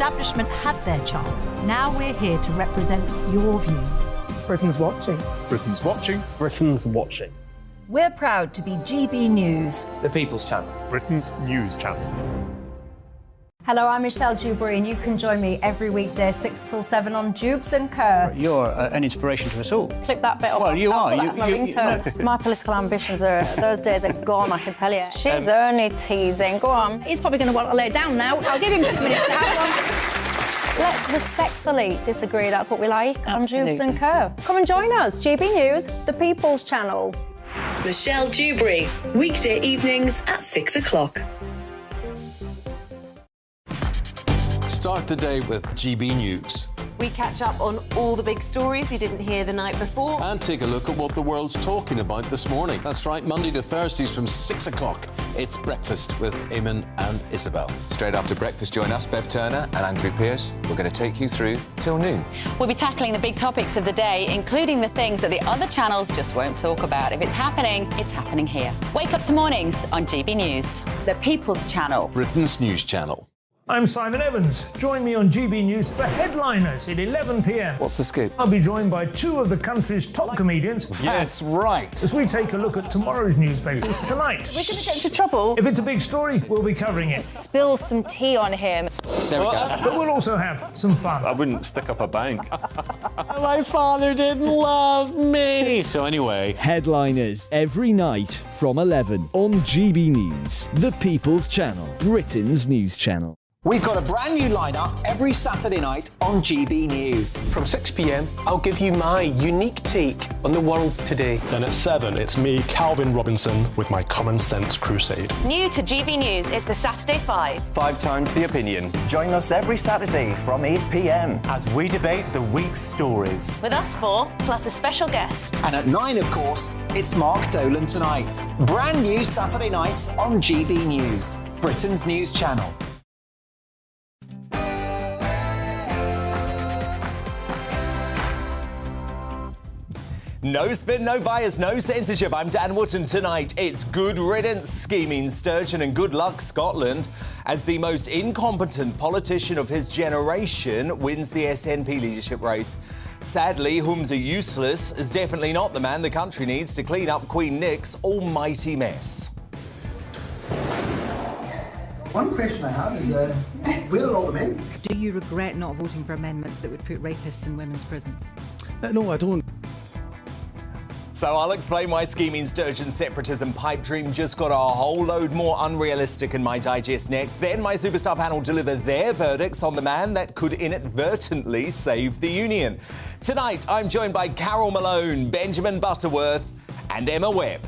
establishment had their chance. Now we're here to represent your views. Britain's watching. Britain's watching. Britain's watching. We're proud to be GB News, The People's Channel. Britain's news channel. Hello, I'm Michelle Dewberry, and you can join me every weekday 6 till 7 on Jubes and Kerr. You're an inspiration to us all. Clip that bit up. Well, you are. That's my ringtone. My political ambitions those days are gone, I can tell you. She's only teasing. Go on. He's probably going to want to lay down now. I'll give him 2 minutes to have one. Let's respectfully disagree. That's what we like on Jubes and Kerr. Come and join us. GB News, The People's Channel. Michelle Dewberry, weekday evenings at 6 o'clock. Start the day with GB News. We catch up on all the big stories you didn't hear the night before. And take a look at what the world's talking about this morning. That's right, Monday to Thursdays from 6 o'clock. It's Breakfast with Eamon and Isabel. Straight after breakfast, join us, Bev Turner and Andrew Pearce. We're going to take you through till noon. We'll be tackling the big topics of the day, including the things that the other channels just won't talk about. If it's happening here. Wake up to mornings on GB News, The People's Channel. Britain's news channel. I'm Simon Evans. Join me on GB News for Headliners at 11 p.m. What's the scoop? I'll be joined by 2 of the country's top comedians. That's right. As we take a look at tomorrow's newspapers tonight. We're going to get into trouble. If it's a big story, we'll be covering it. Spill some tea on him. There we go. But we'll also have some fun. I wouldn't stick up a bank. My father didn't love me. So anyway, Headliners every night from 11 on GB News, The People's Channel, Britain's news channel. We've got a brand new lineup every Saturday night on GB News. From 6 p.m, I'll give you my unique take on the world today. Then at 7, it's me, Calvin Robinson, with my Common Sense Crusade. New to GB News is the Saturday 5. 5 times the opinion. Join us every Saturday from 8 p.m. As we debate the week's stories. With us 4, plus a special guest. And at 9, of course, it's Mark Dolan Tonight. Brand new Saturday nights on GB News, Britain's news channel. No spin, no bias, no censorship. I'm Dan Wootton. Tonight, it's good riddance, scheming Sturgeon, and good luck, Scotland, as the most incompetent politician of his generation wins the SNP leadership race. Sadly, Humza Useless is definitely not the man the country needs to clean up Queen Nick's almighty mess. One question I have is, where are all the men? Do you regret not voting for amendments that would put rapists in women's prisons? No, I don't. So I'll explain why scheming Sturgeon's separatism pipe dream just got a whole load more unrealistic in my digest next. Then my superstar panel deliver their verdicts on the man that could inadvertently save the union. Tonight, I'm joined by Carol Malone, Benjamin Butterworth and Emma Webb.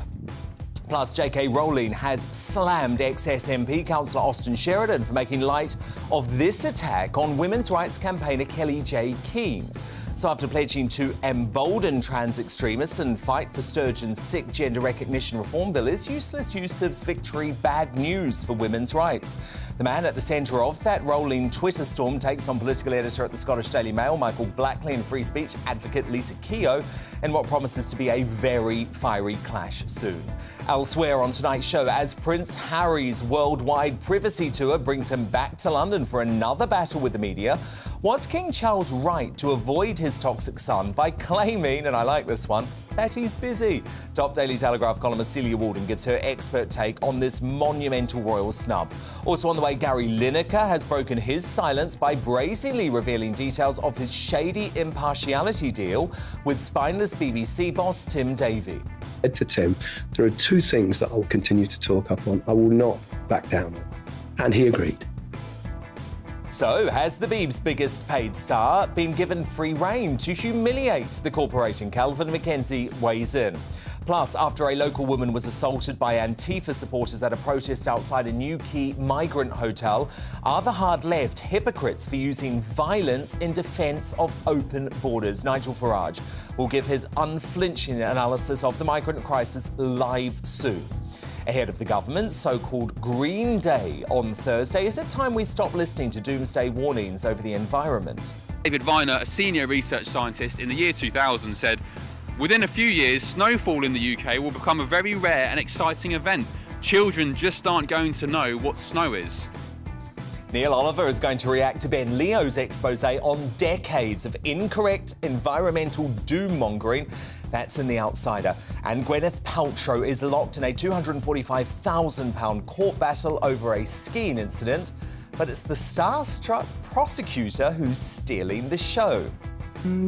Plus, J.K. Rowling has slammed ex-SNP councillor Austin Sheridan for making light of this attack on women's rights campaigner Kelly J. Keane. So after pledging to embolden trans extremists and fight for Sturgeon's sick gender recognition reform bill, is Useless Yusuf's victory bad news for women's rights? The man at the centre of that rolling Twitter storm takes on political editor at the Scottish Daily Mail, Michael Blackley, and free speech advocate Lisa Keogh, in what promises to be a very fiery clash soon. Elsewhere on tonight's show, as Prince Harry's worldwide privacy tour brings him back to London for another battle with the media, was King Charles right to avoid his toxic son by claiming, and I like this one, that he's busy? Top Daily Telegraph columnist Celia Walden gives her expert take on this monumental royal snub. Also on the way, Gary Lineker has broken his silence by brazenly revealing details of his shady impartiality deal with spineless BBC boss Tim Davie. I said to Tim, there are 2 things that I will continue to talk up on. I will not back down on. And he agreed. So, has the Beeb's biggest paid star been given free rein to humiliate the corporation? Calvin McKenzie weighs in. Plus, after a local woman was assaulted by Antifa supporters at a protest outside a Newquay migrant hotel, are the hard left hypocrites for using violence in defence of open borders? Nigel Farage will give his unflinching analysis of the migrant crisis live soon. Ahead of the government's so-called Green Day on Thursday, is it time we stop listening to doomsday warnings over the environment? David Viner, a senior research scientist in the year 2000, said, "Within a few years, snowfall in the UK will become a very rare and exciting event. Children just aren't going to know what snow is." Neil Oliver is going to react to Ben Leo's expose on decades of incorrect environmental doom-mongering. That's in The Outsider. And Gwyneth Paltrow is locked in a £245,000 court battle over a skiing incident. But it's the starstruck prosecutor who's stealing the show.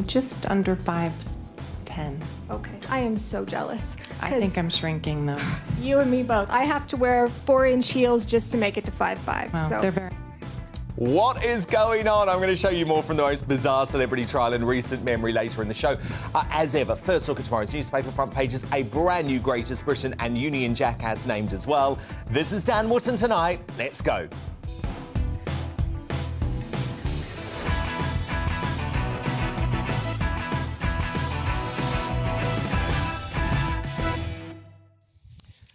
Just under 5'10". Okay. I am so jealous. I think I'm shrinking though. You and me both. I have to wear 4-inch heels just to make it to 5'5". Well, so they're very... What is going on? I'm going to show you more from the most bizarre celebrity trial in recent memory later in the show. As ever, first look at tomorrow's newspaper front pages, a brand new Greatest Britain and Union Jack has named as well. This is Dan Wootton tonight. Let's go.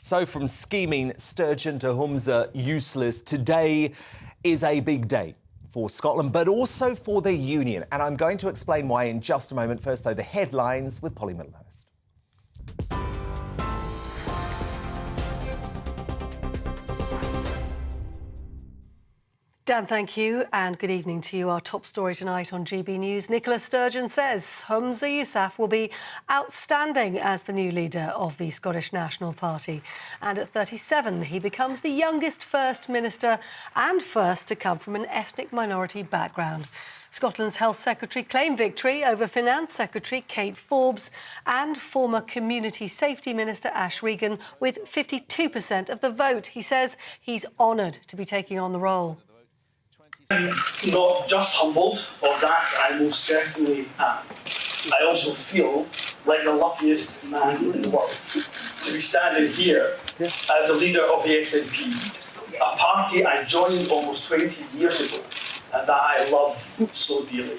So from scheming Sturgeon to Humza useless, today is a big day for Scotland, but also for the Union. And I'm going to explain why in just a moment. First, though, the headlines with Polly Middlehurst. Dan, thank you, and good evening to you. Our top story tonight on GB News. Nicola Sturgeon says Humza Yousaf will be outstanding as the new leader of the Scottish National Party. And at 37, he becomes the youngest First Minister and first to come from an ethnic minority background. Scotland's Health Secretary claimed victory over Finance Secretary Kate Forbes and former Community Safety Minister Ash Regan with 52% of the vote. He says he's honoured to be taking on the role. I'm not just humbled of that, I most certainly am. I also feel like the luckiest man in the world to be standing here as a leader of the SNP, a party I joined almost 20 years ago and that I love so dearly.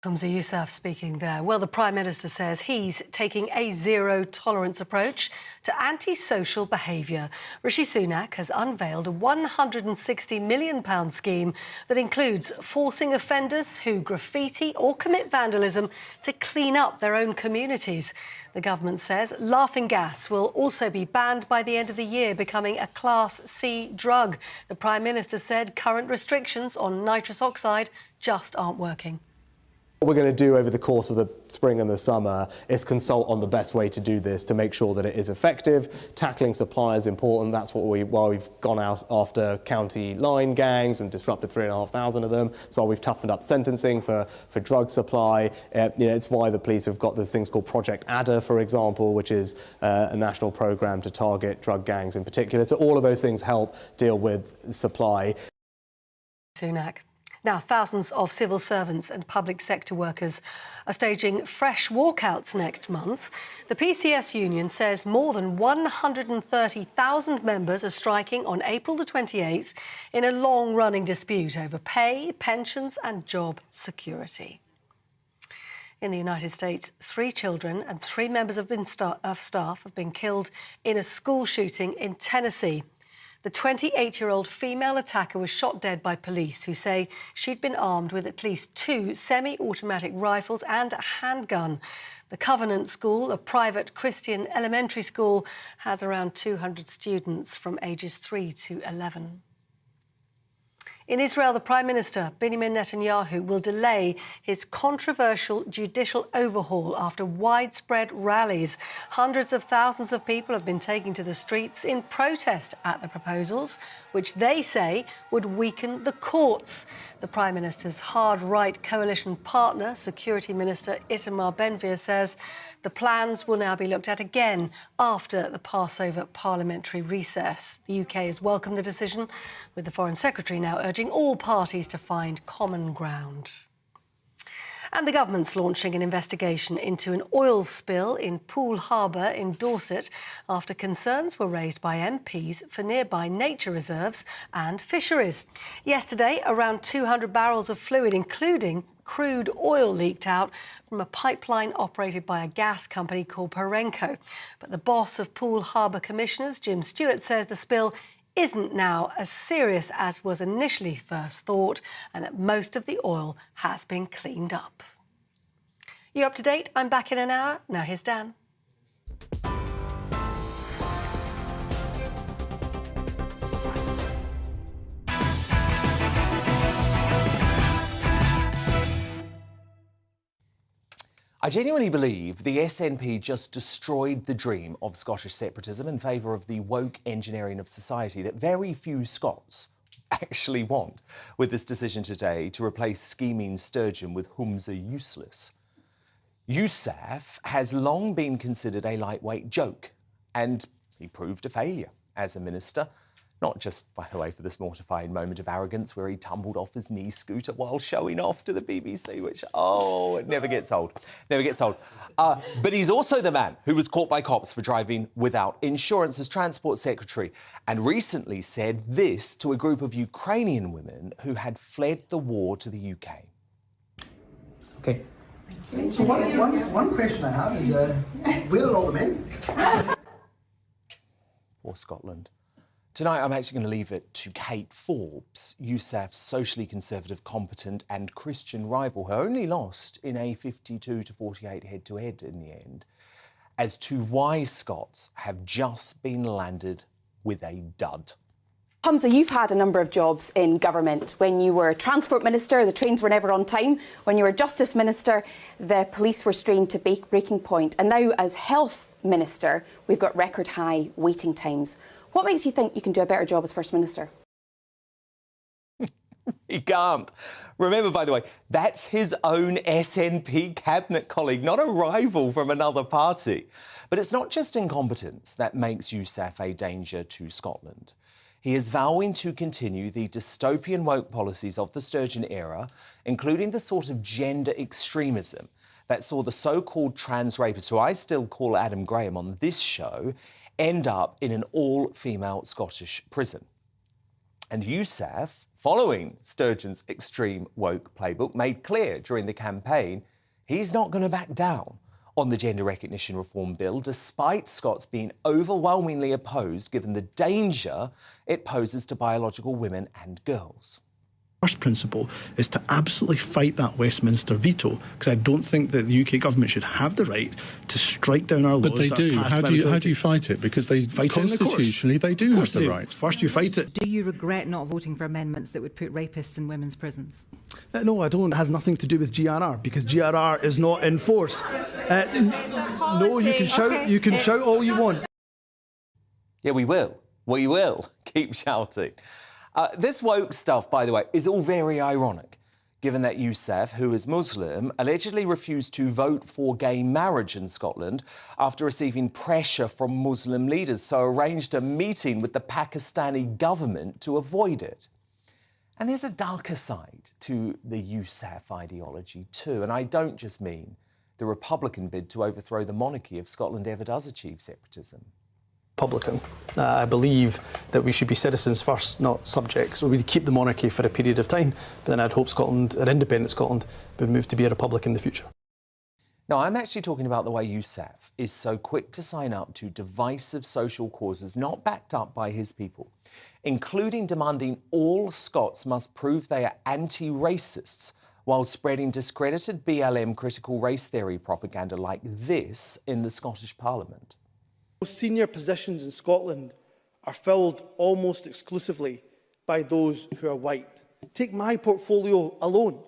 Humza Yousaf speaking there. Well, the Prime Minister says he's taking a zero-tolerance approach to antisocial behaviour. Rishi Sunak has unveiled a £160 million scheme that includes forcing offenders who graffiti or commit vandalism to clean up their own communities. The government says laughing gas will also be banned by the end of the year, becoming a Class C drug. The Prime Minister said current restrictions on nitrous oxide just aren't working. What we're going to do over the course of the spring and the summer is consult on the best way to do this to make sure that it is effective. Tackling supply is important. That's why we've gone out after county line gangs and disrupted 3,500 of them. It's why we've toughened up sentencing for drug supply. It's why the police have got these things called Project Adder, for example, which is a national programme to target drug gangs in particular. So all of those things help deal with supply. Sunak. Now, thousands of civil servants and public sector workers are staging fresh walkouts next month. The PCS union says more than 130,000 members are striking on April the 28th in a long-running dispute over pay, pensions and job security. In the United States, 3 children and 3 members of staff have been killed in a school shooting in Tennessee. The 28-year-old female attacker was shot dead by police, who say she'd been armed with at least 2 semi-automatic rifles and a handgun. The Covenant School, a private Christian elementary school, has around 200 students from ages 3 to 11. In Israel, the Prime Minister, Benjamin Netanyahu, will delay his controversial judicial overhaul after widespread rallies. Hundreds of thousands of people have been taking to the streets in protest at the proposals, which they say would weaken the courts. The Prime Minister's hard-right coalition partner, Security Minister Itamar Ben-Gvir, says the plans will now be looked at again after the Passover parliamentary recess. The UK has welcomed the decision, with the Foreign Secretary now urging all parties to find common ground. And the government's launching an investigation into an oil spill in Poole Harbour in Dorset after concerns were raised by MPs for nearby nature reserves and fisheries. Yesterday, around 200 barrels of fluid, including crude oil, leaked out from a pipeline operated by a gas company called Perenco. But the boss of Poole Harbour Commissioners, Jim Stewart, says the spill isn't now as serious as was initially first thought and that most of the oil has been cleaned up. You're up to date. I'm back in an hour. Now here's Dan. I genuinely believe the SNP just destroyed the dream of Scottish separatism in favour of the woke engineering of society that very few Scots actually want, with this decision today to replace scheming Sturgeon with whom's a useless. Yousaf has long been considered a lightweight joke, and he proved a failure as a minister. Not just, by the way, for this mortifying moment of arrogance where he tumbled off his knee scooter while showing off to the BBC, which, oh, it never gets old. Never gets old. But he's also the man who was caught by cops for driving without insurance as Transport Secretary, and recently said this to a group of Ukrainian women who had fled the war to the UK. Okay. So one question I have is, where are all the men? Or Scotland. Tonight, I'm actually going to leave it to Kate Forbes, Yousaf's socially conservative, competent and Christian rival, who only lost in a 52-48 head-to-head in the end, as to why Scots have just been landed with a dud. Hamza, you've had a number of jobs in government. When you were Transport Minister, the trains were never on time. When you were Justice Minister, the police were strained to breaking point. And now, as Health Minister, we've got record high waiting times. What makes you think you can do a better job as First Minister? He can't. Remember, by the way, that's his own SNP cabinet colleague, not a rival from another party. But it's not just incompetence that makes Yousaf a danger to Scotland. He is vowing to continue the dystopian woke policies of the Sturgeon era, including the sort of gender extremism that saw the so-called trans rapist, who I still call Adam Graham on this show, end up in an all-female Scottish prison. And Yousaf, following Sturgeon's extreme woke playbook, made clear during the campaign he's not going to back down on the gender recognition reform bill, despite Scots being overwhelmingly opposed, given the danger it poses to biological women and girls. First principle is to absolutely fight that Westminster veto, because I don't think that the UK government should have the right to strike down our laws. But they do. How do you fight it? Because they constitutionally they do have the right. First you fight it. Do you regret not voting for amendments that would put rapists in women's prisons? No, I don't. It has nothing to do with GRR, because GRR is not in force. No, you can shout. Okay. You can shout all you want. Yeah, we will. We will keep shouting. This woke stuff, by the way, is all very ironic, given that Yousaf, who is Muslim, allegedly refused to vote for gay marriage in Scotland after receiving pressure from Muslim leaders, so arranged a meeting with the Pakistani government to avoid it. And there's a darker side to the Yousaf ideology too, and I don't just mean the Republican bid to overthrow the monarchy if Scotland ever does achieve separatism. Republican. I believe that we should be citizens first, not subjects. So we'd keep the monarchy for a period of time, but then I'd hope Scotland, an independent Scotland, would move to be a republic in the future. No, I'm actually talking about the way Yousaf is so quick to sign up to divisive social causes not backed up by his people, including demanding all Scots must prove they are anti-racists while spreading discredited BLM critical race theory propaganda like this in the Scottish Parliament. Most senior positions in Scotland are filled almost exclusively by those who are white. Take my portfolio alone.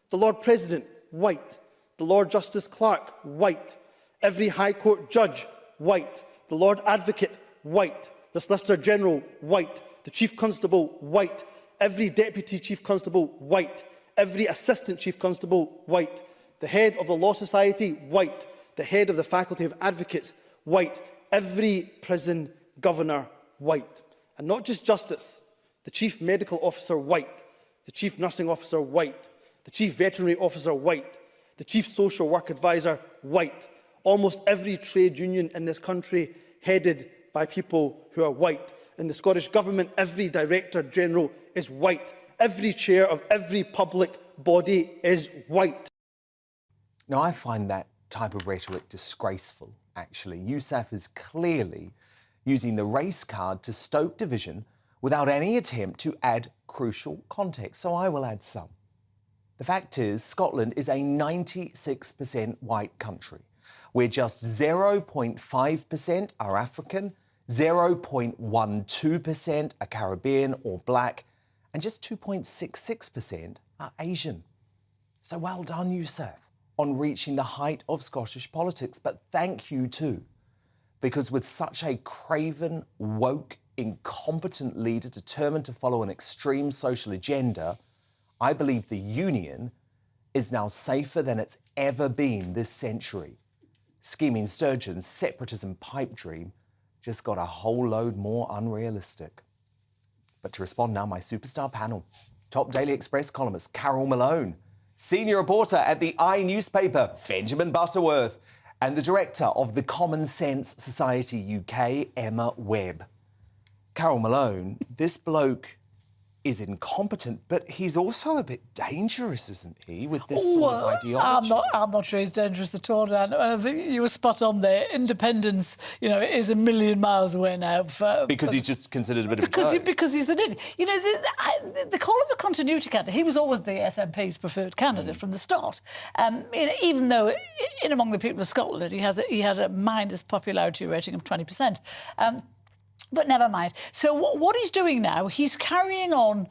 The Lord President, white. The Lord Justice Clerk, white. Every High Court judge, white. The Lord Advocate, white. The Solicitor General, white. The Chief Constable, white. Every Deputy Chief Constable, white. Every Assistant Chief Constable, white. The Head of the Law Society, white. The Head of the Faculty of Advocates, white. Every prison governor, white. And not just justice. The Chief Medical Officer, white. The Chief Nursing Officer, white. The Chief Veterinary Officer, white. The Chief Social Work Advisor, white. Almost every trade union in this country headed by people who are white. In the Scottish Government, every Director General is white. Every chair of every public body is white. Now, I find that type of rhetoric disgraceful, actually. Yousaf is clearly using the race card to stoke division without any attempt to add crucial context, so I will add some. The fact is, Scotland is a 96% white country, where just 0.5% are African, 0.12% are Caribbean or black, and just 2.66% are Asian. So well done, Yousaf. on reaching the height of Scottish politics. But thank you too, because with such a craven, woke, incompetent leader determined to follow an extreme social agenda, I believe the Union is now safer than it's ever been this century. Scheming Sturgeon's separatism pipe dream just got a whole load more unrealistic. But to respond now, my superstar panel. Top Daily Express columnist Carol Malone, senior reporter at the newspaper Benjamin Butterworth, and the director of the Common Sense Society UK, Emma Webb. Carol Malone, this bloke is incompetent, but he's also a bit dangerous, isn't he, with this sort of ideology? I'm not sure he's dangerous at all, Dan. I think you were spot on there. Independence, is a million miles away now. Because he's just considered a bit of a joke. Because he's an idiot. They call him the continuity candidate. He was always the SNP's preferred candidate from the start. Even though, in among the people of Scotland, he had a minus popularity rating of 20%. But never mind. So what he's doing now, he's carrying on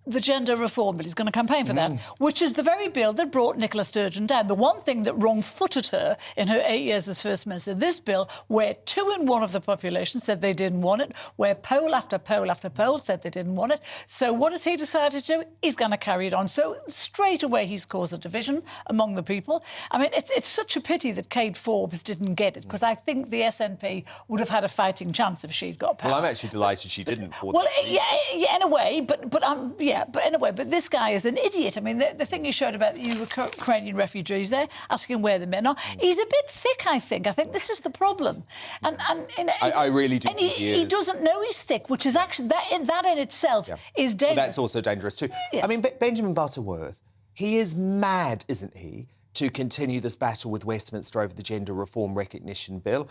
the gender reform bill. He's going to campaign for that, which is the very bill that brought Nicola Sturgeon down. The one thing that wrong-footed her in her 8 years as First Minister. This bill, where 2 in 1 of the population said they didn't want it, where poll after poll after poll said they didn't want it. So what has he decided to do? He's going to carry it on. So straight away he's caused a division among the people. I mean, it's such a pity that Kate Forbes didn't get it, because I think the SNP would have had a fighting chance if she'd got power. Well, I'm actually delighted she didn't. In a way, but anyway, but this guy is an idiot. I mean, the thing you showed about the Ukrainian refugees there, asking where the men are, he's a bit thick, I think. I think this is the problem. I really do think he doesn't know he's thick, which is actually, that in itself is dangerous. Well, that's also dangerous too. Yes. I mean, Benjamin Butterworth, he is mad, isn't he, to continue this battle with Westminster over the Gender Reform Recognition Bill.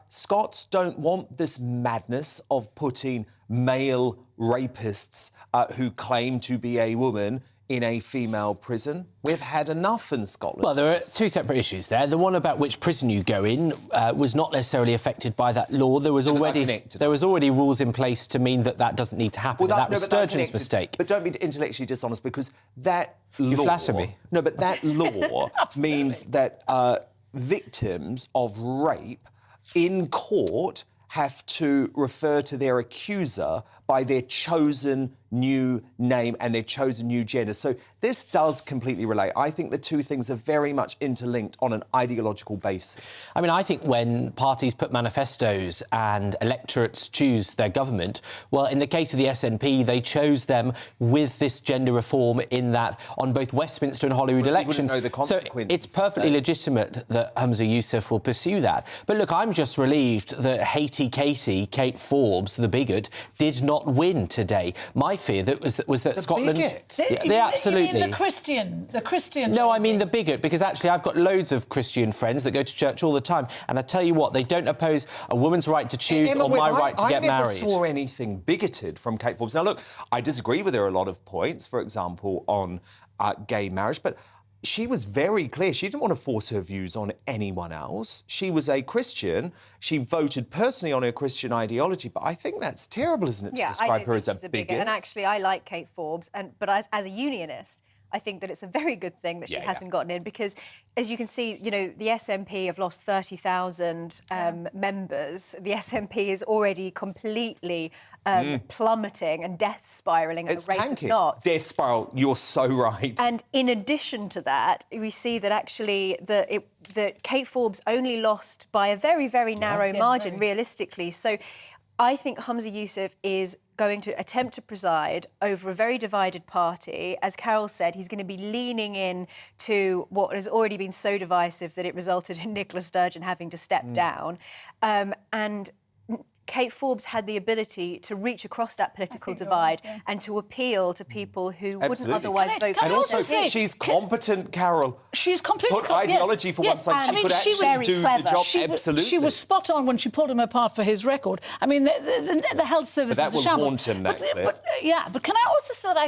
Scots don't want this madness of putting male rapists who claim to be a woman in a female prison. We've had enough in Scotland. Well, there are 2 separate issues there. The one about which prison you go in was not necessarily affected by that law. There was already rules in place to mean that doesn't need to happen. That was Sturgeon's mistake. But don't be intellectually dishonest, because that law... You flatter me. No, but that law means that victims of rape in court have to refer to their accuser by their chosen new name and their chosen new gender. So this does completely relate. I think the 2 things are very much interlinked on an ideological basis. I mean, I think when parties put manifestos and electorates choose their government, well, in the case of the SNP, they chose them with this gender reform in that on both Westminster and Holyrood elections. Know the consequences, so it's perfectly legitimate that Humza Yousaf will pursue that. But look, I'm just relieved that Haiti Casey, Kate Forbes, the bigot, did not win today. My fear was that Scotland... They absolutely... You mean the Christian... No, I mean the bigot, because actually I've got loads of Christian friends that go to church all the time, and I tell you what, they don't oppose a woman's right to choose or my right to get married. I never saw anything bigoted from Kate Forbes. Now, look, I disagree with her a lot of points, for example, on gay marriage, but she was very clear. She didn't want to force her views on anyone else. She was a Christian. She voted personally on her Christian ideology, but I think that's terrible, isn't it, to describe her as a bigot? And actually, I like Kate Forbes, but as a unionist, I think that it's a very good thing that she hasn't gotten in, because, as you can see, the SNP have lost 30,000 members. The SNP is already completely plummeting and death spiralling at a rate of knots. Death spiral, you're so right. And in addition to that, we see that actually that Kate Forbes only lost by a very, very narrow margin, realistically. So I think Humza Yousaf is going to attempt to preside over a very divided party. As Carol said, he's going to be leaning in to what has already been so divisive that it resulted in Nicola Sturgeon having to step down. And Kate Forbes had the ability to reach across that political divide and to appeal to people who wouldn't otherwise vote for her. And also, she's competent, Carol. She's completely... Put ideology for one side. She could actually do the job, absolutely. She was spot on when she pulled him apart for his record. I mean, the health service is a shambles. But that will haunt him, that clip. But can I also say that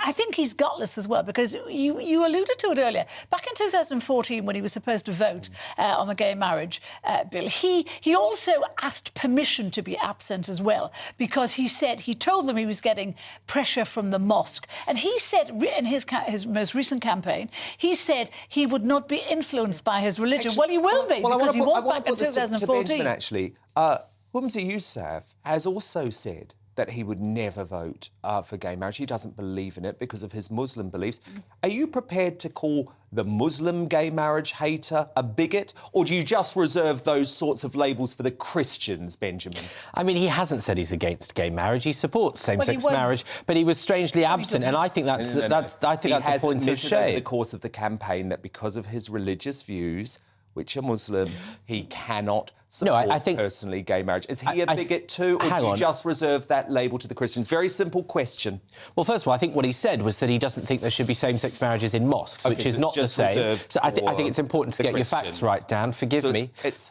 I think he's gutless as well, because you alluded to it earlier. Back in 2014, when he was supposed to vote on the gay marriage bill, he also asked permission to be absent as well, because he told them he was getting pressure from the mosque. And he said in his most recent campaign, he said he would not be influenced by his religion. Well, he will be, because he was back in 2014. Benjamin, actually, Humza Yousaf has also said that he would never vote for gay marriage. He doesn't believe in it because of his Muslim beliefs. Are you prepared to call the Muslim gay marriage hater a bigot, or do you just reserve those sorts of labels for the Christians, Benjamin? I mean, he hasn't said he's against gay marriage. He supports same-sex marriage, but he was strangely absent, and I think that's a point of shame. Over the course of the campaign that because of his religious views, which are Muslim, he cannot support personally gay marriage. Is he a bigot too, or do you just reserve that label to the Christians? Very simple question. Well, first of all, I think what he said was that he doesn't think there should be same-sex marriages in mosques, which is not the same. So I think it's important to get your facts right, Dan. Forgive me.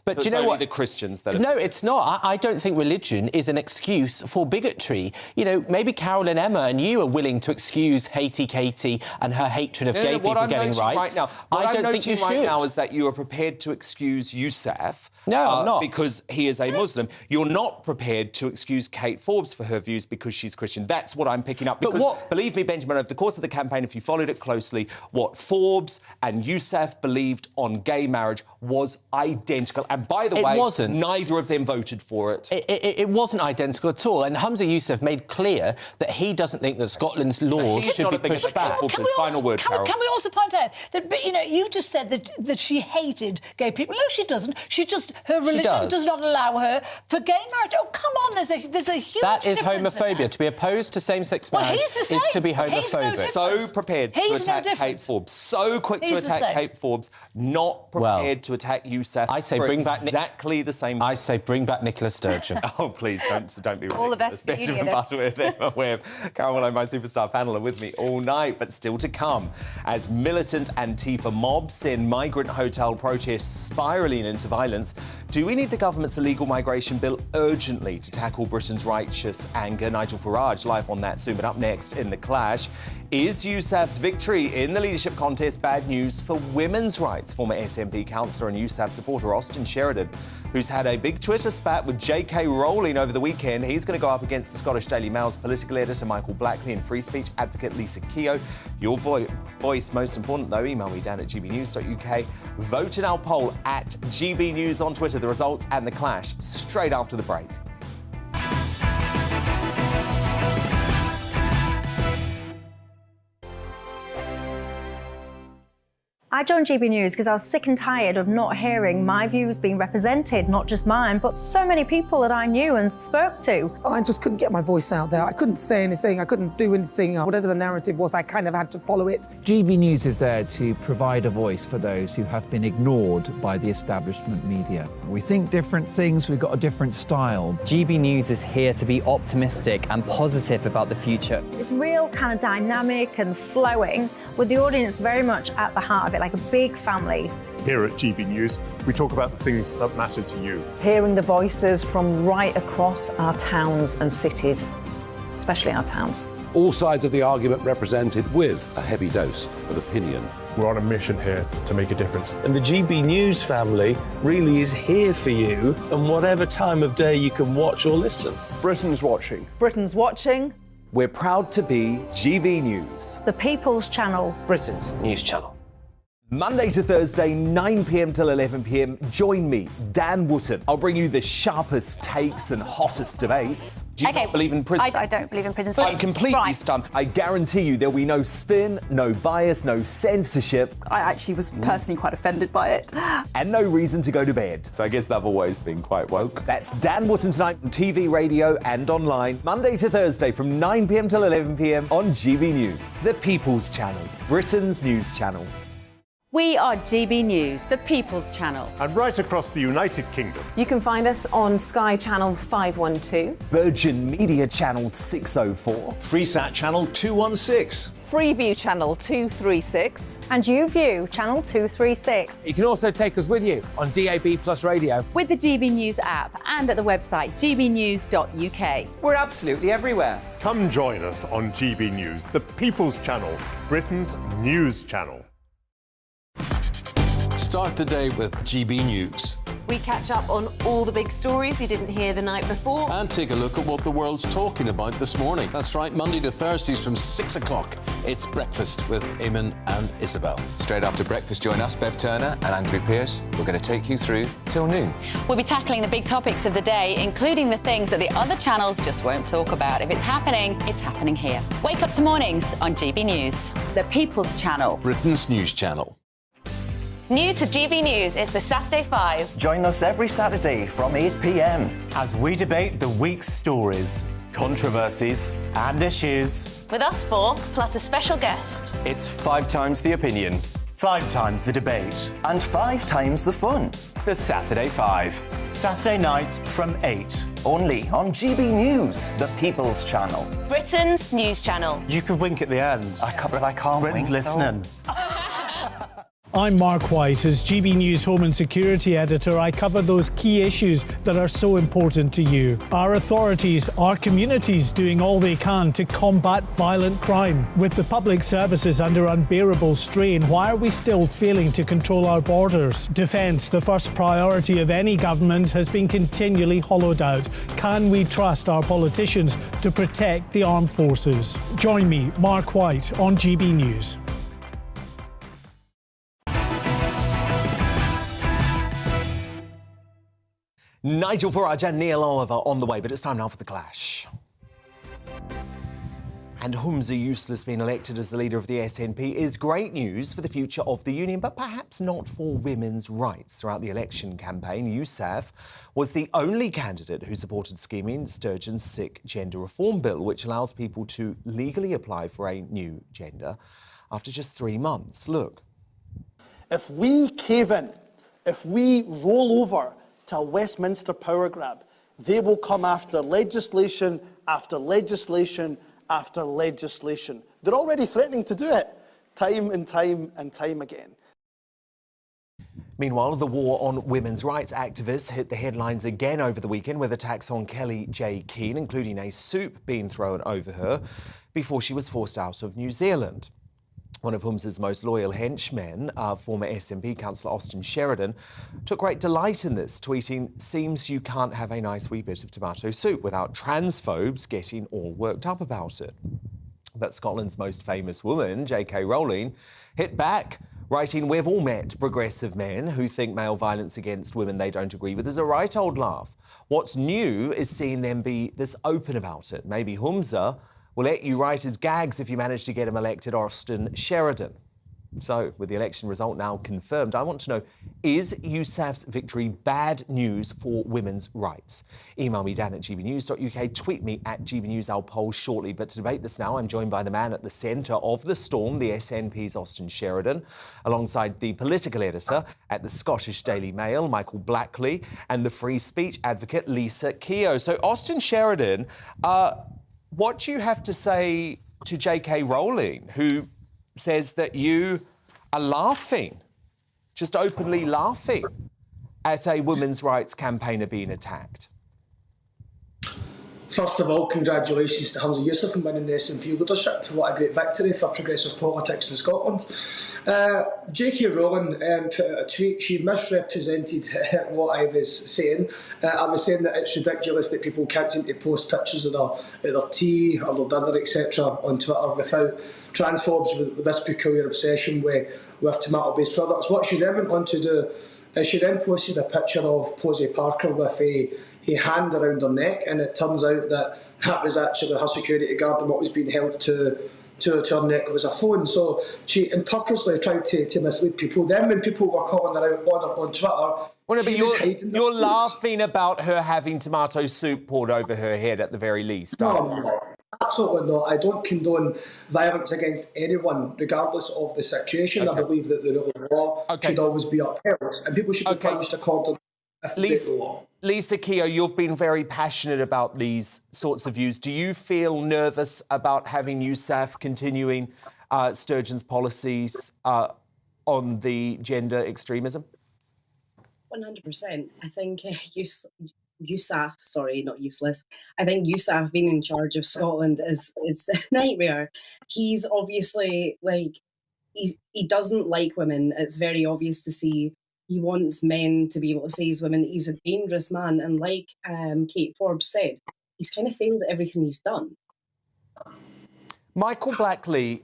But do you know what? The Christians that no, it's not. I don't think religion is an excuse for bigotry. You know, maybe Carol and Emma and you are willing to excuse Haiti Katie and her hatred of gay people getting rights. What I'm noting right now is that you are prepared to excuse Yousaf. No, I'm not. Because he is a Muslim. You're not prepared to excuse Kate Forbes for her views because she's Christian. That's what I'm picking up. Because, believe me, Benjamin, over the course of the campaign, if you followed it closely, what Forbes and Yousaf believed on gay marriage was identical. And by the way, neither of them voted for it. It wasn't identical at all. And Humza Yousaf made clear that he doesn't think that Scotland's laws should be pushed back. Final word, Carol. Can we also point out that, you know, you've just said that she hated gay people. No, she doesn't. Her religion does not allow her for gay marriage. Oh, come on, there's a huge That is difference homophobia. To be opposed to same-sex marriage is to be homophobic. So prepared to attack Kate Forbes. So quick to attack Kate Forbes. Not prepared to attack Yousaf. I say bring back exactly the same. I say bring back Nicola Sturgeon. Oh, please don't be ridiculous. All the best for Benjamin Butterworth, Emma Webb, Carol Malone, my superstar panel, are with me all night, but still to come. As militant Antifa mobs send migrant hotel protests spiralling into violence, do we need the government's illegal migration bill urgently to tackle Britain's righteous anger? Nigel Farage live on that soon, but up next in The Clash. Is Yousaf's victory in the leadership contest bad news for women's rights? Former SNP councillor and Yousaf supporter Austin Sheridan, who's had a big Twitter spat with J.K. Rowling over the weekend. He's going to go up against the Scottish Daily Mail's political editor Michael Blackley and free speech advocate Lisa Keogh. Your voice, most important though, email me down at gbnews.uk. Vote in our poll at GBNews on Twitter. The results and The Clash straight after the break. I joined GB News because I was sick and tired of not hearing my views being represented, not just mine, but so many people that I knew and spoke to. I just couldn't get my voice out there. I couldn't say anything. I couldn't do anything. Whatever the narrative was, I kind of had to follow it. GB News is there to provide a voice for those who have been ignored by the establishment media. We think different things, we've got a different style. GB News is here to be optimistic and positive about the future. It's real kind of dynamic and flowing, with the audience very much at the heart of it, like a big family. Here at GB News, we talk about the things that matter to you. Hearing the voices from right across our towns and cities, especially our towns. All sides of the argument represented with a heavy dose of opinion. We're on a mission here to make a difference. And the GB News family really is here for you, and whatever time of day you can watch or listen. Britain's watching. Britain's watching. We're proud to be GB News. The People's Channel. Britain's news channel. Monday to Thursday, 9 p.m. till 11 p.m. Join me, Dan Wootton. I'll bring you the sharpest takes and hottest debates. Do you not believe in prisons? I don't believe in prisons. I'm completely stunned. I guarantee you there'll be no spin, no bias, no censorship. I actually was personally quite offended by it. And no reason to go to bed. So I guess they've always been quite woke. That's Dan Wootton tonight on TV, radio and online. Monday to Thursday from 9 p.m. till 11 p.m. on GB News. The People's Channel, Britain's news channel. We are GB News, the People's Channel. And right across the United Kingdom. You can find us on Sky Channel 512. Virgin Media Channel 604. Freesat Channel 216. Freeview Channel 236. And YouView Channel 236. You can also take us with you on DAB Plus Radio. With the GB News app and at the website gbnews.uk. We're absolutely everywhere. Come join us on GB News, the People's Channel, Britain's news channel. Start the day with GB News. We catch up on all the big stories you didn't hear the night before. And take a look at what the world's talking about this morning. That's right, Monday to Thursdays from 6 o'clock. It's Breakfast with Eamon and Isabel. Straight after breakfast, join us, Bev Turner and Andrew Pearce. We're going to take you through till noon. We'll be tackling the big topics of the day, including the things that the other channels just won't talk about. If it's happening here. Wake up to mornings on GB News, the People's Channel. Britain's news channel. New to GB News is the Saturday 5. Join us every Saturday from 8 p.m. as we debate the week's stories, controversies and issues. With us 4, plus a special guest. It's 5 times the opinion, 5 times the debate, and 5 times the fun. The Saturday 5. Saturday nights from 8. Only on GB News, the People's Channel. Britain's news channel. You could wink at the end. I can't believe I can't Britain's wink. listening. I'm Mark White. As GB News Home and Security Editor, I cover those key issues that are so important to you. Our authorities, our communities doing all they can to combat violent crime. With the public services under unbearable strain, why are we still failing to control our borders? Defence, the first priority of any government, has been continually hollowed out. Can we trust our politicians to protect the armed forces? Join me, Mark White, on GB News. Nigel Farage and Neil Oliver on the way, but it's time now for the clash. And Humza Useless being elected as the leader of the SNP is great news for the future of the union, but perhaps not for women's rights. Throughout the election campaign, Yousaf was the only candidate who supported scheming Sturgeon's sick gender reform bill, which allows people to legally apply for a new gender after just 3 months. Look. If we cave in, if we roll over to a Westminster power grab, they will come after legislation after legislation after legislation. They're already threatening to do it, time and time and time again. Meanwhile, the war on women's rights activists hit the headlines again over the weekend with attacks on Kelly J. Keane, including a soup being thrown over her before she was forced out of New Zealand. One of Humza's most loyal henchmen, former SNP councillor Austin Sheridan, took great delight in this, tweeting, "Seems you can't have a nice wee bit of tomato soup without transphobes getting all worked up about it." But Scotland's most famous woman, J.K. Rowling, hit back, writing, "We've all met progressive men who think male violence against women they don't agree with is a right old laugh. What's new is seeing them be this open about it. Maybe Humza will let you write his gags if you manage to get him elected, Austin Sheridan." So, with the election result now confirmed, I want to know, is Yousaf's victory bad news for women's rights? Email me, dan@gbnews.uk, tweet me @gbnews. I'll poll shortly. But to debate this now, I'm joined by the man at the centre of the storm, the SNP's Austin Sheridan, alongside the political editor at the Scottish Daily Mail, Michael Blackley, and the free speech advocate, Lisa Keogh. So, Austin Sheridan, what do you have to say to J.K. Rowling, who says that you are laughing, just openly laughing, at a women's rights campaigner being attacked? First of all, congratulations to Humza Yousaf on winning the SNP leadership. What a great victory for progressive politics in Scotland. J.K. Rowling put out a tweet. She misrepresented what I was saying. I was saying that it's ridiculous that people can't seem to post pictures of their tea or their dinner, etc. on Twitter without transphobes with this peculiar obsession with tomato-based products. What she then went on to do is she then posted a picture of Posey Parker with a hand around her neck, and it turns out that was actually her security guard, and what was being held to her neck was a phone. So she purposely tried to mislead people. Then when people were calling her out on Twitter, well, no, but you're laughing about her having tomato soup poured over her head at the very least. No, absolutely not. I don't condone violence against anyone, regardless of the situation. Okay. I believe that the rule of law should always be upheld, and people should be punished accordingly. Lisa Keogh, you've been very passionate about these sorts of views. Do you feel nervous about having Yousaf continuing Sturgeon's policies on the gender extremism? 100%. I think Yousaf, sorry, not useless. I think Yousaf being in charge of Scotland it's a nightmare. He's obviously he doesn't like women. It's very obvious to see He wants men to be able to say he's women. He's a dangerous man. And like Kate Forbes said, he's kind of failed at everything he's done. Michael Blackley,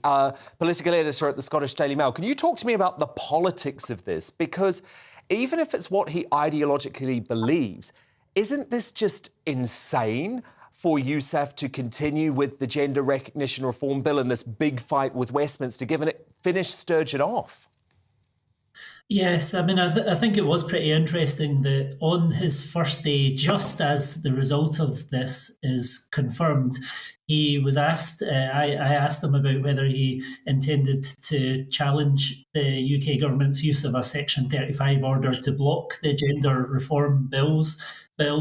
political editor at the Scottish Daily Mail, can you talk to me about the politics of this? Because even if it's what he ideologically believes, isn't this just insane for Yousaf to continue with the gender recognition reform bill and this big fight with Westminster, given it finished Sturgeon off? Yes, I mean, I think it was pretty interesting that on his first day, just as the result of this is confirmed, he was asked, I asked him about whether he intended to challenge the UK government's use of a Section 35 order to block the gender reform bill,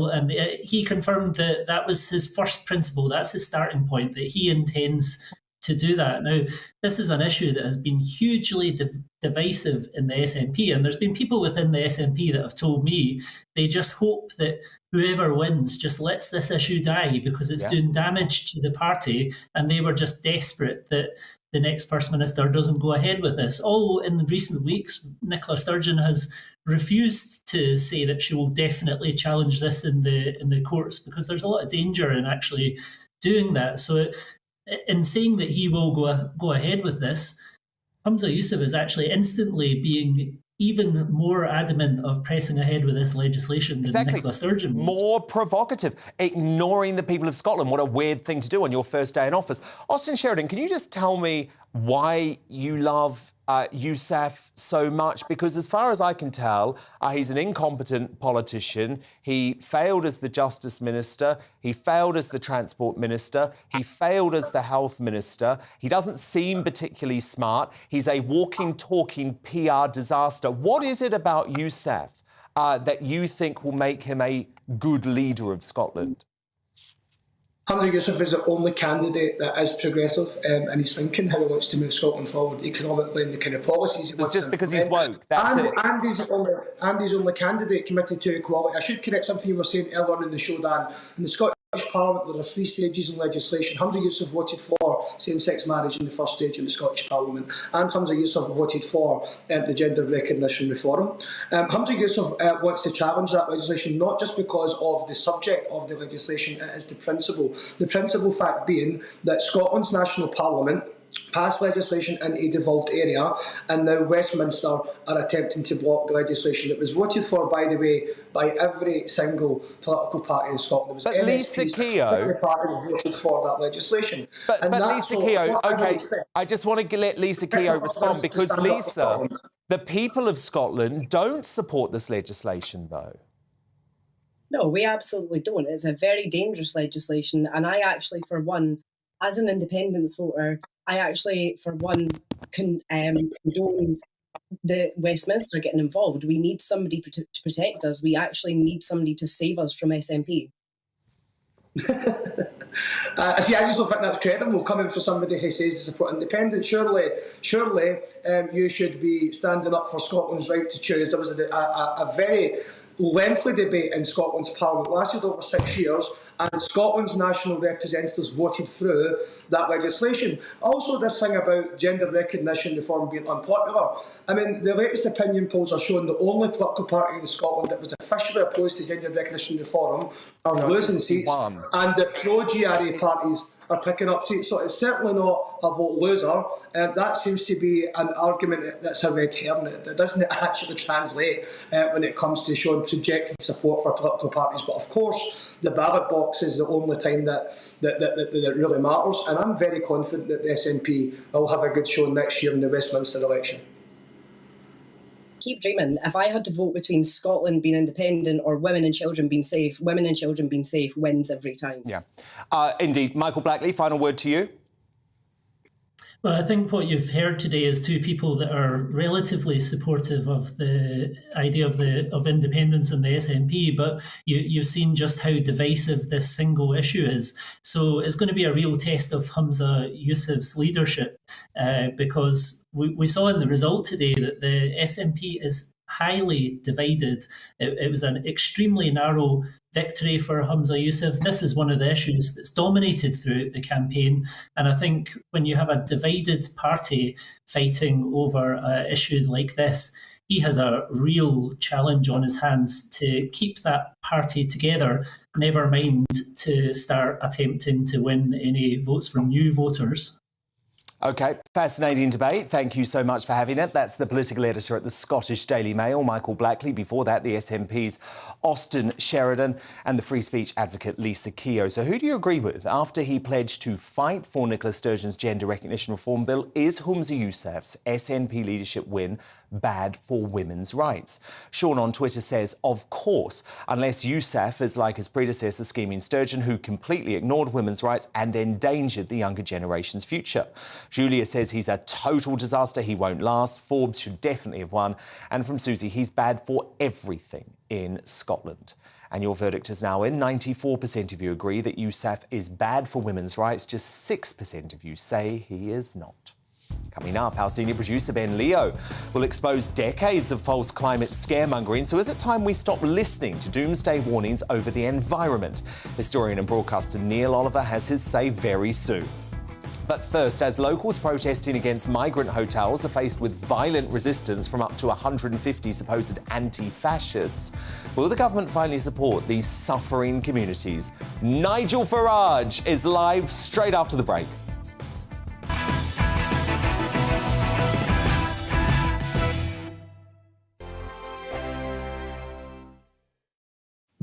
and he confirmed that that was his first principle, that's his starting point, that he intends to do that. Now, this is an issue that has been hugely divisive in the SNP, and there's been people within the SNP that have told me they just hope that whoever wins just lets this issue die because it's doing damage to the party, and they were just desperate that the next First Minister doesn't go ahead with this. Although in recent weeks, Nicola Sturgeon has refused to say that she will definitely challenge this in the courts because there's a lot of danger in actually doing that. So in saying that he will go ahead with this, Humza Yousaf is actually instantly being even more adamant of pressing ahead with this legislation than Nicola Sturgeon was. More provocative, ignoring the people of Scotland. What a weird thing to do on your first day in office. Austin Sheridan, can you just tell me why you love Yousaf so much? Because as far as I can tell, he's an incompetent politician. He failed as the Justice Minister. He failed as the Transport Minister. He failed as the Health Minister. He doesn't seem particularly smart. He's a walking, talking PR disaster. What is it about Yousaf that you think will make him a good leader of Scotland? Humza Yousaf is the only candidate that is progressive and he's thinking how he wants to move Scotland forward economically and the kind of policies he wants to implement. Just because he's woke, that's it. And he's the only candidate committed to equality. I should correct something you were saying earlier on in the show, Dan. In the Scottish Parliament, there are 3 stages in legislation. Humza Yousaf voted for same-sex marriage in the first stage in the Scottish Parliament, and Humza Yousaf voted for the gender recognition reform. Humza Yousaf wants to challenge that legislation, not just because of the subject of the legislation, it is the principle. The principal fact being that Scotland's national parliament passed legislation in a devolved area, and now Westminster are attempting to block the legislation that was voted for, by the way, by every single political party in Scotland. But Lisa Keogh voted for that legislation. But Lisa Keogh, OK, I just want to let Lisa Keogh respond, because Lisa, the people of Scotland don't support this legislation, though. No, we absolutely don't. It's a very dangerous legislation, and I actually, for one, as an independence voter, I actually, for one, condone the Westminster getting involved. We need somebody to protect us. We actually need somebody to save us from SNP. See, I just don't think that's credible coming from somebody who says to support independence. Surely, you should be standing up for Scotland's right to choose. There was a very lengthy debate in Scotland's Parliament, lasted over 6 years, and Scotland's national representatives voted through that legislation. Also, this thing about gender recognition reform being unpopular. I mean, the latest opinion polls are showing the only political party in Scotland that was officially opposed to gender recognition reform are losing seats, and the pro-GRA parties are picking up seats. So it's certainly not a vote loser. That seems to be an argument that's a red herring. It doesn't actually translate when it comes to showing projected support for political parties. But of course, the ballot box is the only time that really matters. And I'm very confident that the SNP will have a good show next year in the Westminster election. Keep dreaming. If I had to vote between Scotland being independent or women and children being safe, women and children being safe wins every time. Yeah, indeed. Michael Blackley, final word to you. Well, I think what you've heard today is 2 people that are relatively supportive of the idea of independence in the SNP, but you've seen just how divisive this single issue is. So it's going to be a real test of Humza Yousaf's leadership, because we saw in the result today that the SNP is highly divided. It was an extremely narrow victory for Humza Yousaf. This is one of the issues that's dominated throughout the campaign. And I think when you have a divided party fighting over an issue like this, he has a real challenge on his hands to keep that party together, never mind to start attempting to win any votes from new voters. OK, fascinating debate. Thank you so much for having it. That's the political editor at the Scottish Daily Mail, Michael Blackley. Before that, the SNP's Austin Sheridan and the free speech advocate Lisa Keogh. So who do you agree with? After he pledged to fight for Nicola Sturgeon's gender recognition reform bill, is Humza Yousaf's SNP leadership win bad for women's rights? Sean on Twitter says, of course, unless Yousaf is like his predecessor, Scheming Sturgeon, who completely ignored women's rights and endangered the younger generation's future. Julia says he's a total disaster, he won't last. Forbes should definitely have won. And from Susie, he's bad for everything in Scotland. And your verdict is now in. 94% of you agree that Yousaf is bad for women's rights. Just 6% of you say he is not. Coming up, our senior producer Ben Leo will expose decades of false climate scaremongering. So is it time we stop listening to doomsday warnings over the environment? Historian and broadcaster Neil Oliver has his say very soon. But first, as locals protesting against migrant hotels are faced with violent resistance from up to 150 supposed anti-fascists, will the government finally support these suffering communities? Nigel Farage is live straight after the break.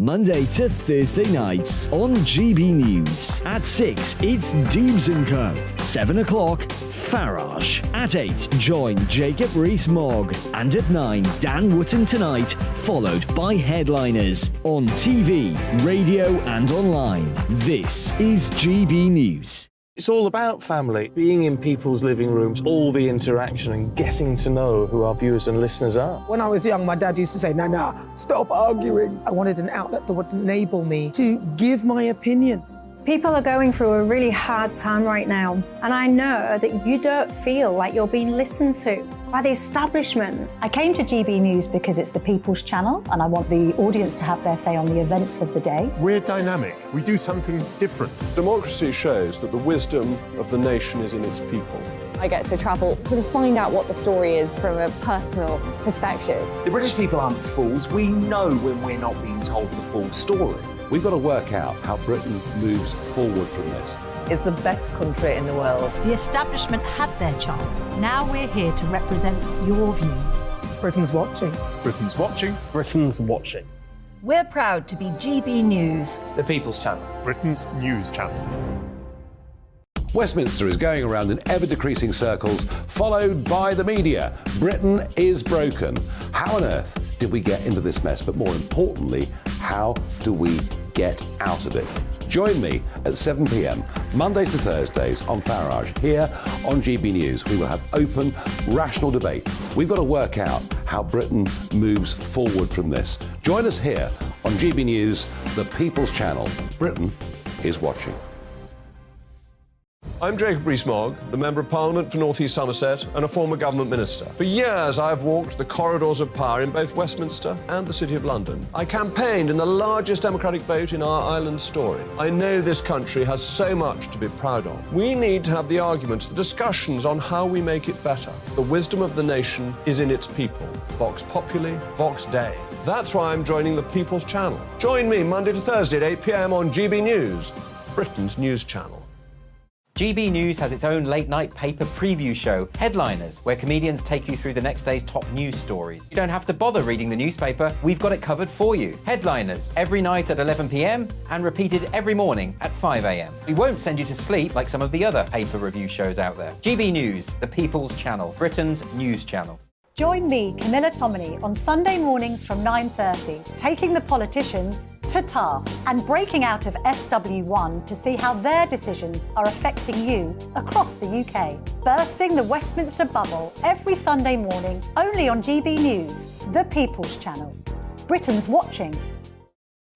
Monday to Thursday nights on GB News. At 6, it's Doobs & Co. 7 o'clock, Farage. At 8, join Jacob Rees-Mogg. And at 9, Dan Wootton Tonight, followed by Headliners. On TV, radio and online. This is GB News. It's all about family, being in people's living rooms, all the interaction and getting to know who our viewers and listeners are. When I was young, my dad used to say, nah, stop arguing. I wanted an outlet that would enable me to give my opinion. People are going through a really hard time right now, and I know that you don't feel like you're being listened to by the establishment. I came to GB News because it's the People's Channel, and I want the audience to have their say on the events of the day. We're dynamic. We do something different. Democracy shows that the wisdom of the nation is in its people. I get to travel to find out what the story is from a personal perspective. The British people aren't fools. We know when we're not being told the full story. We've got to work out how Britain moves forward from this. It's the best country in the world. The establishment had their chance. Now we're here to represent your views. Britain's watching. Britain's watching. Britain's watching. We're proud to be GB News. The People's Channel. Britain's news channel. Westminster is going around in ever-decreasing circles, followed by the media. Britain is broken. How on earth did we get into this mess? But more importantly, how do we get out of it? Join me at 7 p.m, Mondays to Thursdays on Farage. Here on GB News, we will have open, rational debate. We've got to work out how Britain moves forward from this. Join us here on GB News, the People's Channel. Britain is watching. I'm Jacob Rees-Mogg, the Member of Parliament for North East Somerset and a former government minister. For years, I've walked the corridors of power in both Westminster and the City of London. I campaigned in the largest democratic vote in our island story. I know this country has so much to be proud of. We need to have the arguments, the discussions on how we make it better. The wisdom of the nation is in its people. Vox Populi, Vox Dei. That's why I'm joining the People's Channel. Join me Monday to Thursday at 8 p.m. on GB News, Britain's news channel. GB News has its own late-night paper preview show, Headliners, where comedians take you through the next day's top news stories. You don't have to bother reading the newspaper, we've got it covered for you. Headliners, every night at 11 p.m. and repeated every morning at 5 a.m. We won't send you to sleep like some of the other paper review shows out there. GB News, the People's Channel, Britain's news channel. Join me, Camilla Tominey, on Sunday mornings from 9:30, taking the politicians to task and breaking out of SW1 to see how their decisions are affecting you across the UK. Bursting the Westminster bubble every Sunday morning, only on GB News, the People's Channel. Britain's watching.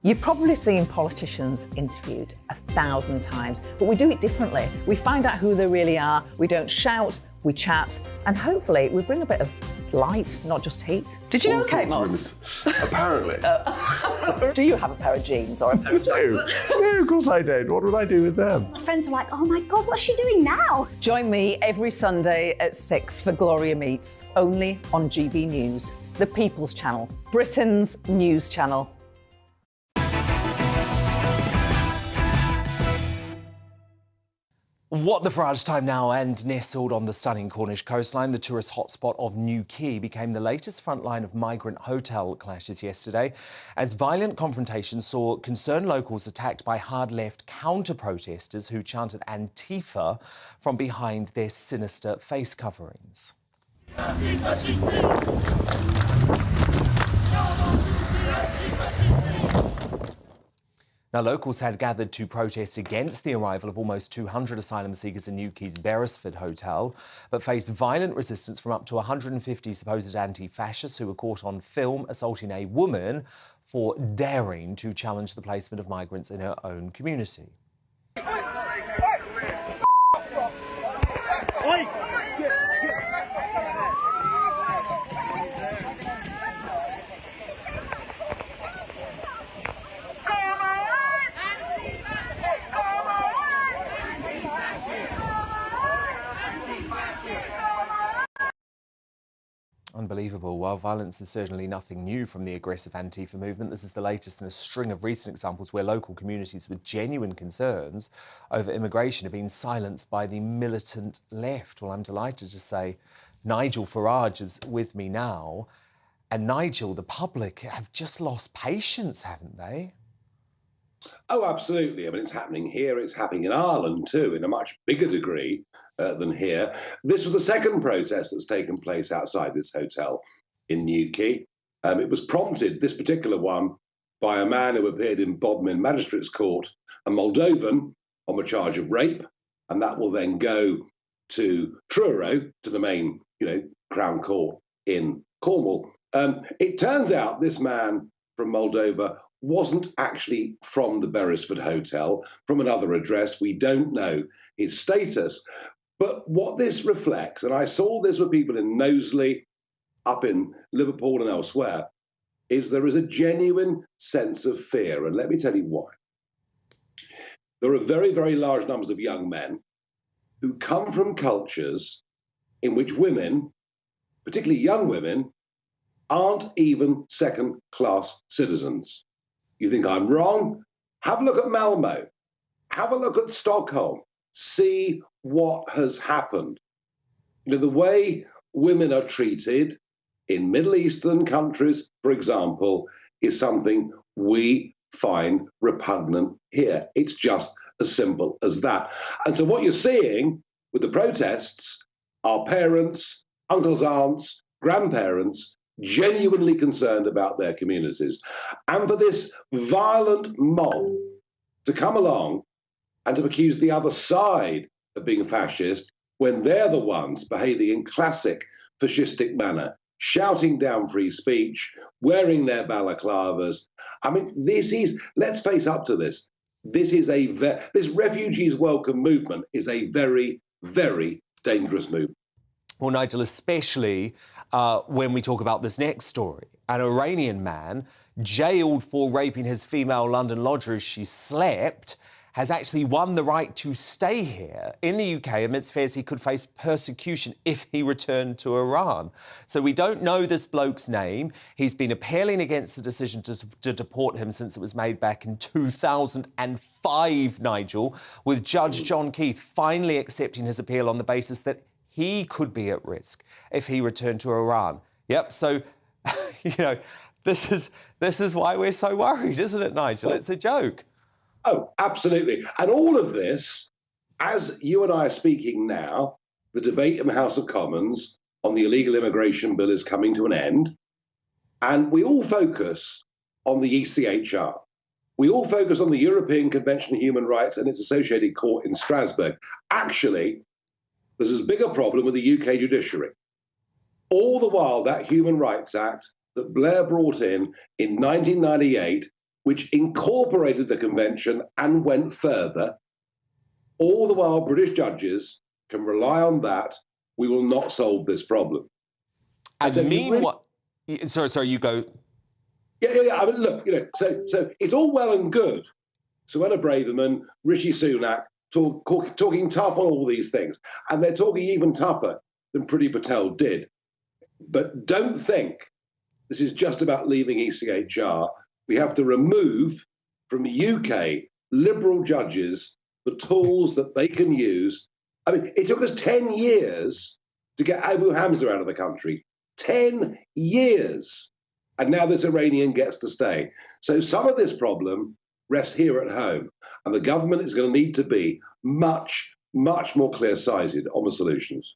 You've probably seen politicians interviewed 1,000 times, but we do it differently. We find out who they really are, we don't shout, we chat, and hopefully we bring a bit of light, not just heat. Did you know, All Kate sorts of Moss? rooms. Apparently. Do you have a pair of jeans or a pair of jeans? No, of course I don't. What would I do with them? My friends are like, oh my God, what's she doing now? Join me every Sunday at 6 for Gloria Meets, only on GB News, the People's Channel, Britain's news channel. What the Farage time now, and nestled on the stunning Cornish coastline, the tourist hotspot of Newquay became the latest front line of migrant hotel clashes yesterday, as violent confrontations saw concerned locals attacked by hard-left counter-protesters who chanted Antifa from behind their sinister face coverings. Now, locals had gathered to protest against the arrival of almost 200 asylum seekers in Newquay's Beresford Hotel, but faced violent resistance from up to 150 supposed anti-fascists who were caught on film assaulting a woman for daring to challenge the placement of migrants in her own community. Unbelievable. While violence is certainly nothing new from the aggressive Antifa movement, this is the latest in a string of recent examples where local communities with genuine concerns over immigration have been silenced by the militant left. Well, I'm delighted to say Nigel Farage is with me now. And Nigel, the public have just lost patience, haven't they? Oh, absolutely. I mean, it's happening here. It's happening in Ireland, too, in a much bigger degree than here. This was the second protest that's taken place outside this hotel in Newquay. It was prompted, this particular one, by a man who appeared in Bodmin Magistrates Court, a Moldovan, on the charge of rape. And that will then go to Truro, to the main, Crown Court in Cornwall. It turns out this man from Moldova wasn't actually from the Beresford Hotel, from another address. We don't know his status. But what this reflects, and I saw this with people in Knowsley, up in Liverpool and elsewhere, is there is a genuine sense of fear. And let me tell you why. There are very, very large numbers of young men who come from cultures in which women, particularly young women, aren't even second-class citizens. You think I'm wrong? Have a look at Malmo. Have a look at Stockholm. See what has happened. The way women are treated in Middle Eastern countries, for example, is something we find repugnant here. It's just as simple as that. And so what you're seeing with the protests are parents, uncles, aunts, grandparents, genuinely concerned about their communities. And for this violent mob to come along and to accuse the other side of being fascist when they're the ones behaving in classic fascistic manner, shouting down free speech, wearing their balaclavas. I mean, this is, let's face up to this, this refugees welcome movement is a very, very dangerous movement. Well, Nigel, especially when we talk about this next story. An Iranian man jailed for raping his female London lodger as she slept has actually won the right to stay here in the UK amidst fears he could face persecution if he returned to Iran. So we don't know this bloke's name. He's been appealing against the decision to deport him since it was made back in 2005, Nigel, with Judge John Keith finally accepting his appeal on the basis that he could be at risk if he returned to Iran. Yep, so, this is why we're so worried, isn't it, Nigel? It's a joke. Oh, absolutely. And all of this, as you and I are speaking now, the debate in the House of Commons on the illegal immigration bill is coming to an end. And we all focus on the ECHR. We all focus on the European Convention on Human Rights and its associated court in Strasbourg. Actually, there's as big a problem with the UK judiciary. All the while, that Human Rights Act that Blair brought in 1998, which incorporated the convention and went further, all the while British judges can rely on that, we will not solve this problem. And meanwhile, sorry, you go. Yeah. I mean, look, so it's all well and good. Suella Braverman, Rishi Sunak talking tough on all these things, and they're talking even tougher than Priti Patel did. But don't think this is just about leaving ECHR. We have to remove from UK Liberal judges the tools that they can use. I mean, it took us 10 years to get Abu Hamza out of the country. 10 years. And now this Iranian gets to stay. So some of this problem rests here at home. And the government is going to need to be much, much more clear-sighted on the solutions.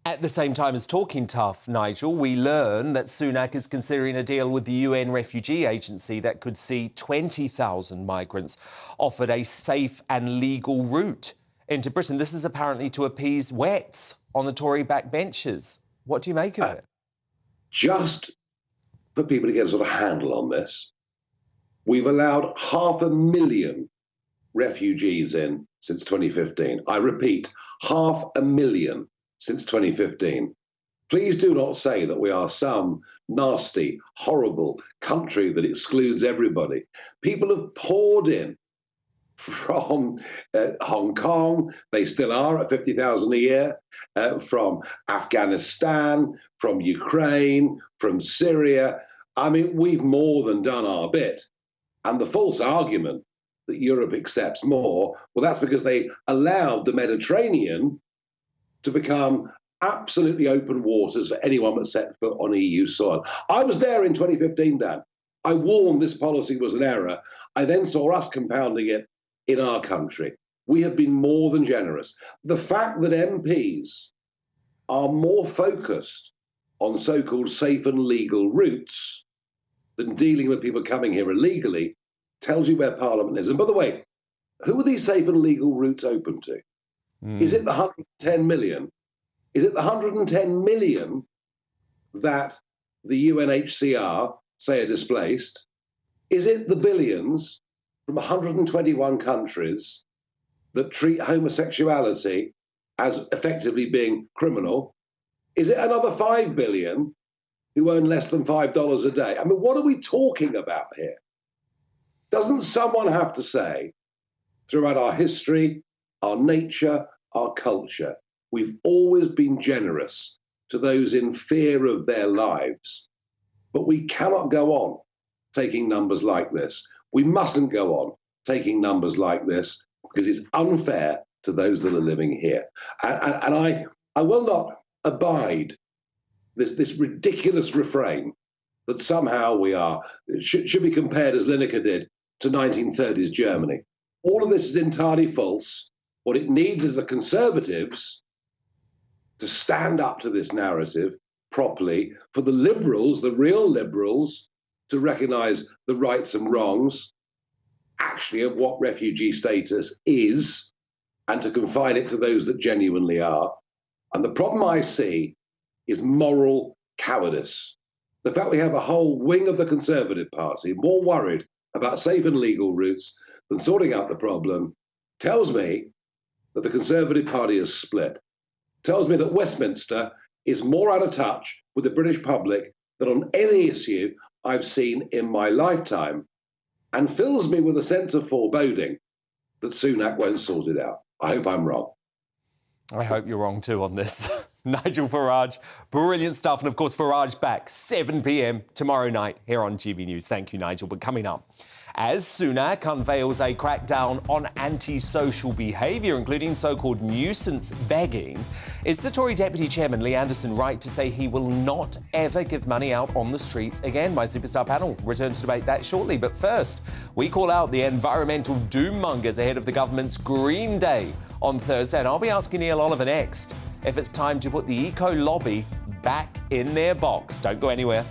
At the same time as talking tough, Nigel, we learn that Sunak is considering a deal with the UN Refugee Agency that could see 20,000 migrants offered a safe and legal route into Britain. This is apparently to appease wets on the Tory backbenches. What do you make of it? Just for people to get a sort of handle on this, we've allowed 500,000 refugees in since 2015. I repeat, 500,000 since 2015. Please do not say that we are some nasty, horrible country that excludes everybody. People have poured in from Hong Kong, they still are at 50,000 a year, from Afghanistan, from Ukraine, from Syria. I mean, we've more than done our bit. And the false argument that Europe accepts more, well, that's because they allowed the Mediterranean to become absolutely open waters for anyone that set foot on EU soil. I was there in 2015, Dan. I warned this policy was an error. I then saw us compounding it in our country. We have been more than generous. The fact that MPs are more focused on so-called safe and legal routes than dealing with people coming here illegally tells you where Parliament is. And by the way, who are these safe and legal routes open to? Is it the 110 million? Is it the 110 million that the UNHCR say are displaced? Is it the billions from 121 countries that treat homosexuality as effectively being criminal? Is it another 5 billion who earn less than $5 a day? I mean, what are we talking about here? Doesn't someone have to say, throughout our history, our nature, our culture, we've always been generous to those in fear of their lives, but we cannot go on taking numbers like this. We mustn't go on taking numbers like this because it's unfair to those that are living here. And I will not abide this ridiculous refrain that somehow we should be compared, as Lineker did, to 1930s Germany. All of this is entirely false. What it needs is the Conservatives to stand up to this narrative properly, for the Liberals, the real Liberals, to recognise the rights and wrongs, actually, of what refugee status is, and to confine it to those that genuinely are. And the problem I see is moral cowardice. The fact we have a whole wing of the Conservative Party more worried about safe and legal routes than sorting out the problem tells me that the Conservative Party is split. Tells me that Westminster is more out of touch with the British public than on any issue I've seen in my lifetime, and fills me with a sense of foreboding that Sunak won't sort it out. I hope I'm wrong. I hope you're wrong too on this. Nigel Farage, brilliant stuff. And of course, Farage back 7 p.m. tomorrow night here on GB News. Thank you, Nigel. But coming up, as Sunak unveils a crackdown on antisocial behaviour, including so-called nuisance begging, is the Tory Deputy Chairman Lee Anderson right to say he will not ever give money out on the streets again? My Superstar panel return to debate that shortly. But first, we call out the environmental doommongers ahead of the government's Green Day on Thursday. And I'll be asking Neil Oliver next if it's time to put the eco-lobby back in their box. Don't go anywhere.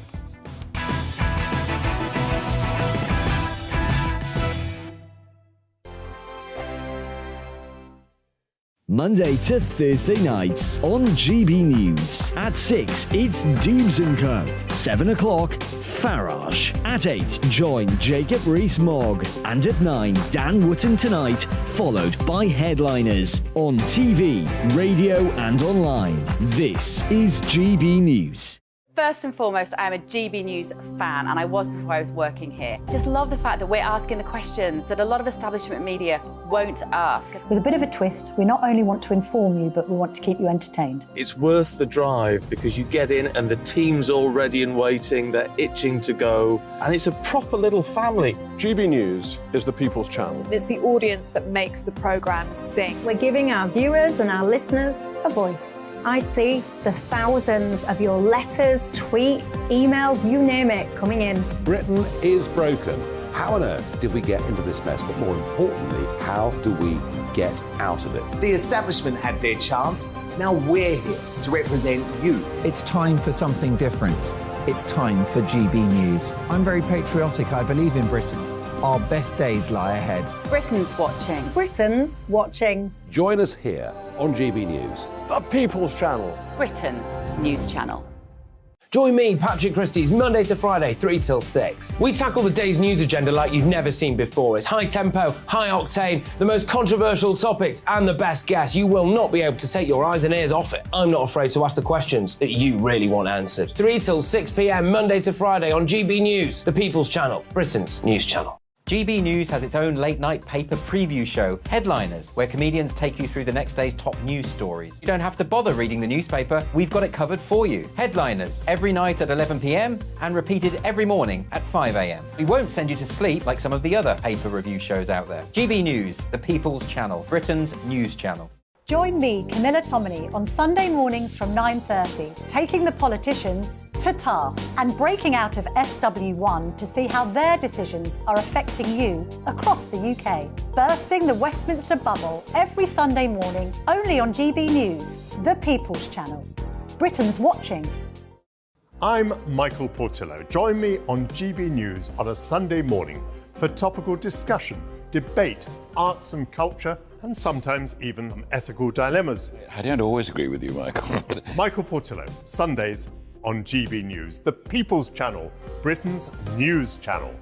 Monday to Thursday nights on GB News. At 6, it's Dubes & Co. 7 o'clock, Farage. At 8, join Jacob Rees-Mogg. And at 9, Dan Wootton Tonight, followed by Headliners. On TV, radio and online. This is GB News. First and foremost, I am a GB News fan, and I was before I was working here. Just love the fact that we're asking the questions that a lot of establishment media won't ask. With a bit of a twist, we not only want to inform you, but we want to keep you entertained. It's worth the drive because you get in and the team's all ready and waiting, they're itching to go, and it's a proper little family. GB News is the People's Channel. It's the audience that makes the programme sing. We're giving our viewers and our listeners a voice. I see the thousands of your letters, tweets, emails, you name it, coming in. Britain is broken. How on earth did we get into this mess? But more importantly, how do we get out of it? The establishment had their chance. Now we're here to represent you. It's time for something different. It's time for GB News. I'm very patriotic. I believe in Britain. Our best days lie ahead. Britain's watching. Britain's watching. Join us here on GB News. The People's Channel. Britain's news channel. Join me, Patrick Christie's, Monday to Friday, 3 till 6. We tackle the day's news agenda like you've never seen before. It's high tempo, high octane, the most controversial topics, and the best guests. You will not be able to take your eyes and ears off it. I'm not afraid to ask the questions that you really want answered. 3 till 6 p.m, Monday to Friday on GB News, the People's Channel, Britain's news channel. GB News has its own late-night paper preview show, Headliners, where comedians take you through the next day's top news stories. You don't have to bother reading the newspaper, we've got it covered for you. Headliners, every night at 11 p.m, and repeated every morning at 5 a.m. We won't send you to sleep like some of the other paper review shows out there. GB News, the People's Channel, Britain's news channel. Join me, Camilla Tominey, on Sunday mornings from 9:30, taking the politicians to task and breaking out of SW1 to see how their decisions are affecting you across the UK. Bursting the Westminster bubble every Sunday morning, only on GB News, the People's Channel. Britain's watching. I'm Michael Portillo. Join me on GB News on a Sunday morning for topical discussion, debate, arts and culture, and sometimes even ethical dilemmas. I don't always agree with you, Michael. Michael Portillo, Sundays on GB News, the People's Channel, Britain's news channel.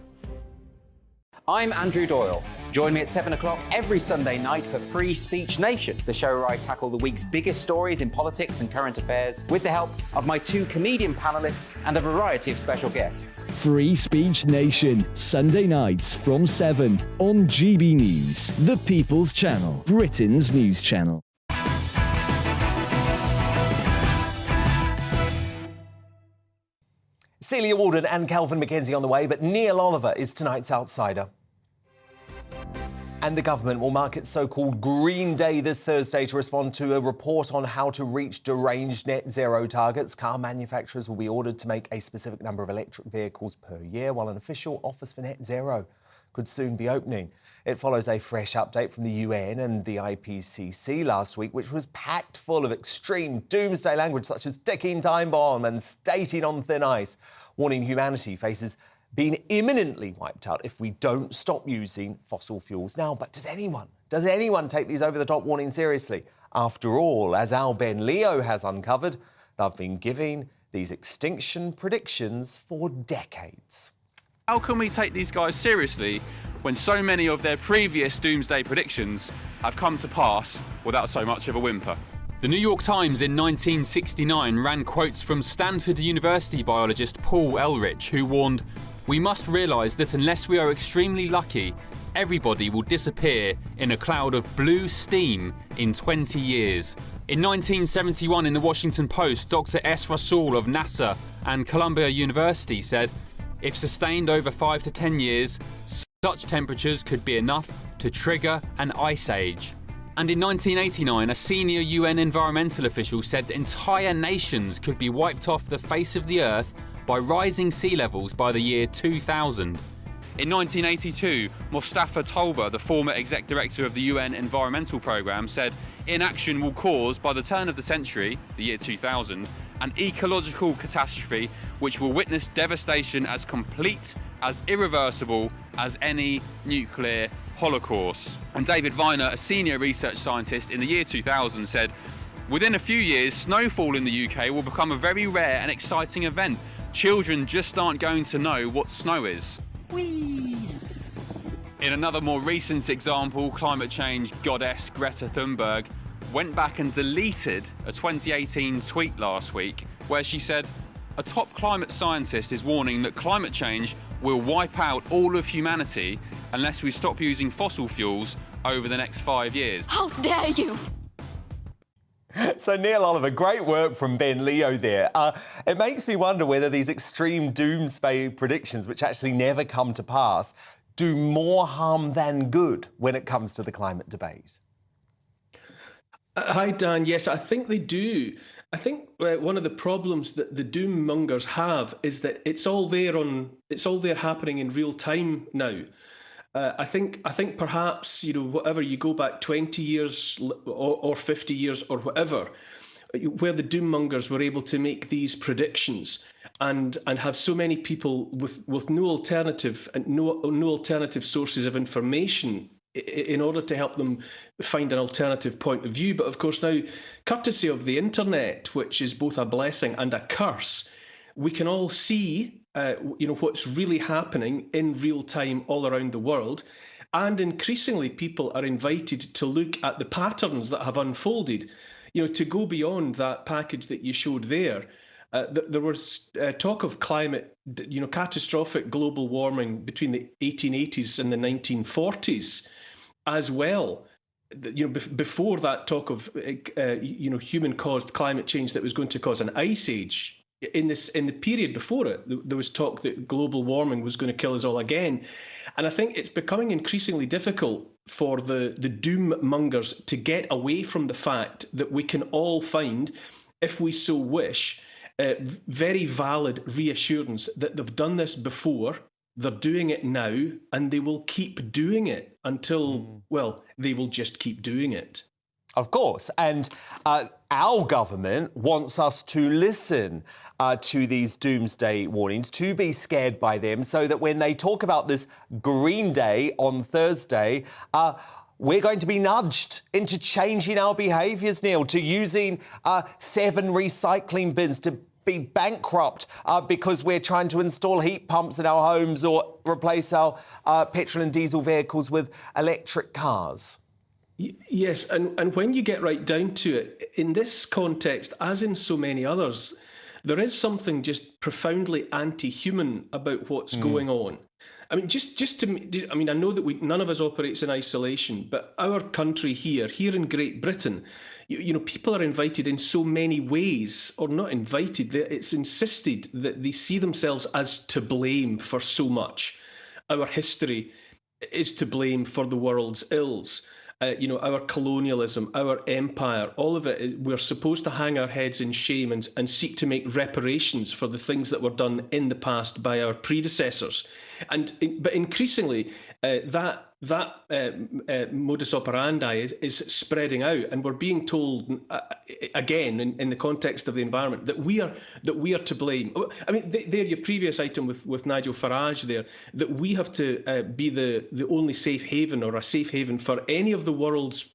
I'm Andrew Doyle. Join me at 7 o'clock every Sunday night for Free Speech Nation, the show where I tackle the week's biggest stories in politics and current affairs with the help of my 2 comedian panellists and a variety of special guests. Free Speech Nation, Sunday nights from 7 on GB News, the People's Channel, Britain's news channel. Celia Walden and Kelvin McKenzie on the way, but Neil Oliver is tonight's outsider. And the government will mark its so-called Green Day this Thursday to respond to a report on how to reach deranged net zero targets. Car manufacturers will be ordered to make a specific number of electric vehicles per year, while an official office for net zero could soon be opening. It follows a fresh update from the UN and the IPCC last week, which was packed full of extreme doomsday language such as ticking time bomb and skating on thin ice, warning humanity faces being imminently wiped out if we don't stop using fossil fuels now. But does anyone take these over-the-top warnings seriously? After all, as Al Ben Leo has uncovered, they've been giving these extinction predictions for decades. How can we take these guys seriously when so many of their previous doomsday predictions have come to pass without so much of a whimper? The New York Times in 1969 ran quotes from Stanford University biologist Paul Ehrlich, who warned, "We must realise that unless we are extremely lucky, everybody will disappear in a cloud of blue steam in 20 years. In 1971 in the Washington Post, Dr. S. Rasool of NASA and Columbia University said, "If sustained over 5 to 10 years, such temperatures could be enough to trigger an ice age." And in 1989, a senior UN environmental official said that entire nations could be wiped off the face of the Earth by rising sea levels by the year 2000. In 1982, Mustafa Tolba, the former exec director of the UN Environmental Programme, said inaction will cause, by the turn of the century, the year 2000, an ecological catastrophe which will witness devastation as complete, as irreversible as any nuclear Holocaust. And David Viner, a senior research scientist in the year 2000, said, "Within a few years, snowfall in the UK will become a very rare and exciting event. Children just aren't going to know what snow is." Whee! In another more recent example, climate change goddess Greta Thunberg went back and deleted a 2018 tweet last week where she said, "A top climate scientist is warning that climate change will wipe out all of humanity unless we stop using fossil fuels over the next 5 years." How dare you! So, Neil Oliver, great work from Ben Leo there. It makes me wonder whether these extreme doomsday predictions, which actually never come to pass, do more harm than good when it comes to the climate debate. Hi, Dan. Yes, I think they do. I think one of the problems that the doom mongers have is that it's all there happening in real time now. I think perhaps, whatever, you go back 20 years or 50 years or whatever, where the doom mongers were able to make these predictions and have so many people with no alternative and no alternative sources of information in order to help them find an alternative point of view. But of course now, courtesy of the internet, which is both a blessing and a curse, we can all see what's really happening in real time all around the world. And increasingly people are invited to look at the patterns that have unfolded. To go beyond that package that you showed there, there was talk of climate, catastrophic global warming between the 1880s and the 1940s as well. Before that talk of human-caused climate change that was going to cause an ice age. In the period before it, there was talk that global warming was going to kill us all again. And I think it's becoming increasingly difficult for the doom mongers to get away from the fact that we can all find, if we so wish, very valid reassurance that they've done this before, they're doing it now, and they will keep doing it until, well, they will just keep doing it. Of course. And our government wants us to listen to these doomsday warnings, to be scared by them, so that when they talk about this Green Day on Thursday, we're going to be nudged into changing our behaviours, Neil, to using 7 recycling bins, to be bankrupt because we're trying to install heat pumps in our homes or replace our petrol and diesel vehicles with electric cars. Yes, and when you get right down to it, in this context, as in so many others, there is something just profoundly anti-human about what's going on. I mean, I know that none of us operates in isolation, but our country here in Great Britain, people are invited in so many ways, or not invited, it's insisted that they see themselves as to blame for so much. Our history is to blame for the world's ills. Our colonialism, our empire, all of it, we're supposed to hang our heads in shame and seek to make reparations for the things that were done in the past by our predecessors. But increasingly, that modus operandi is spreading out, and we're being told again in the context of the environment that we are to blame. I mean, there, your previous item with Nigel Farage there, that we have to be the only safe haven, or a safe haven for any of the world's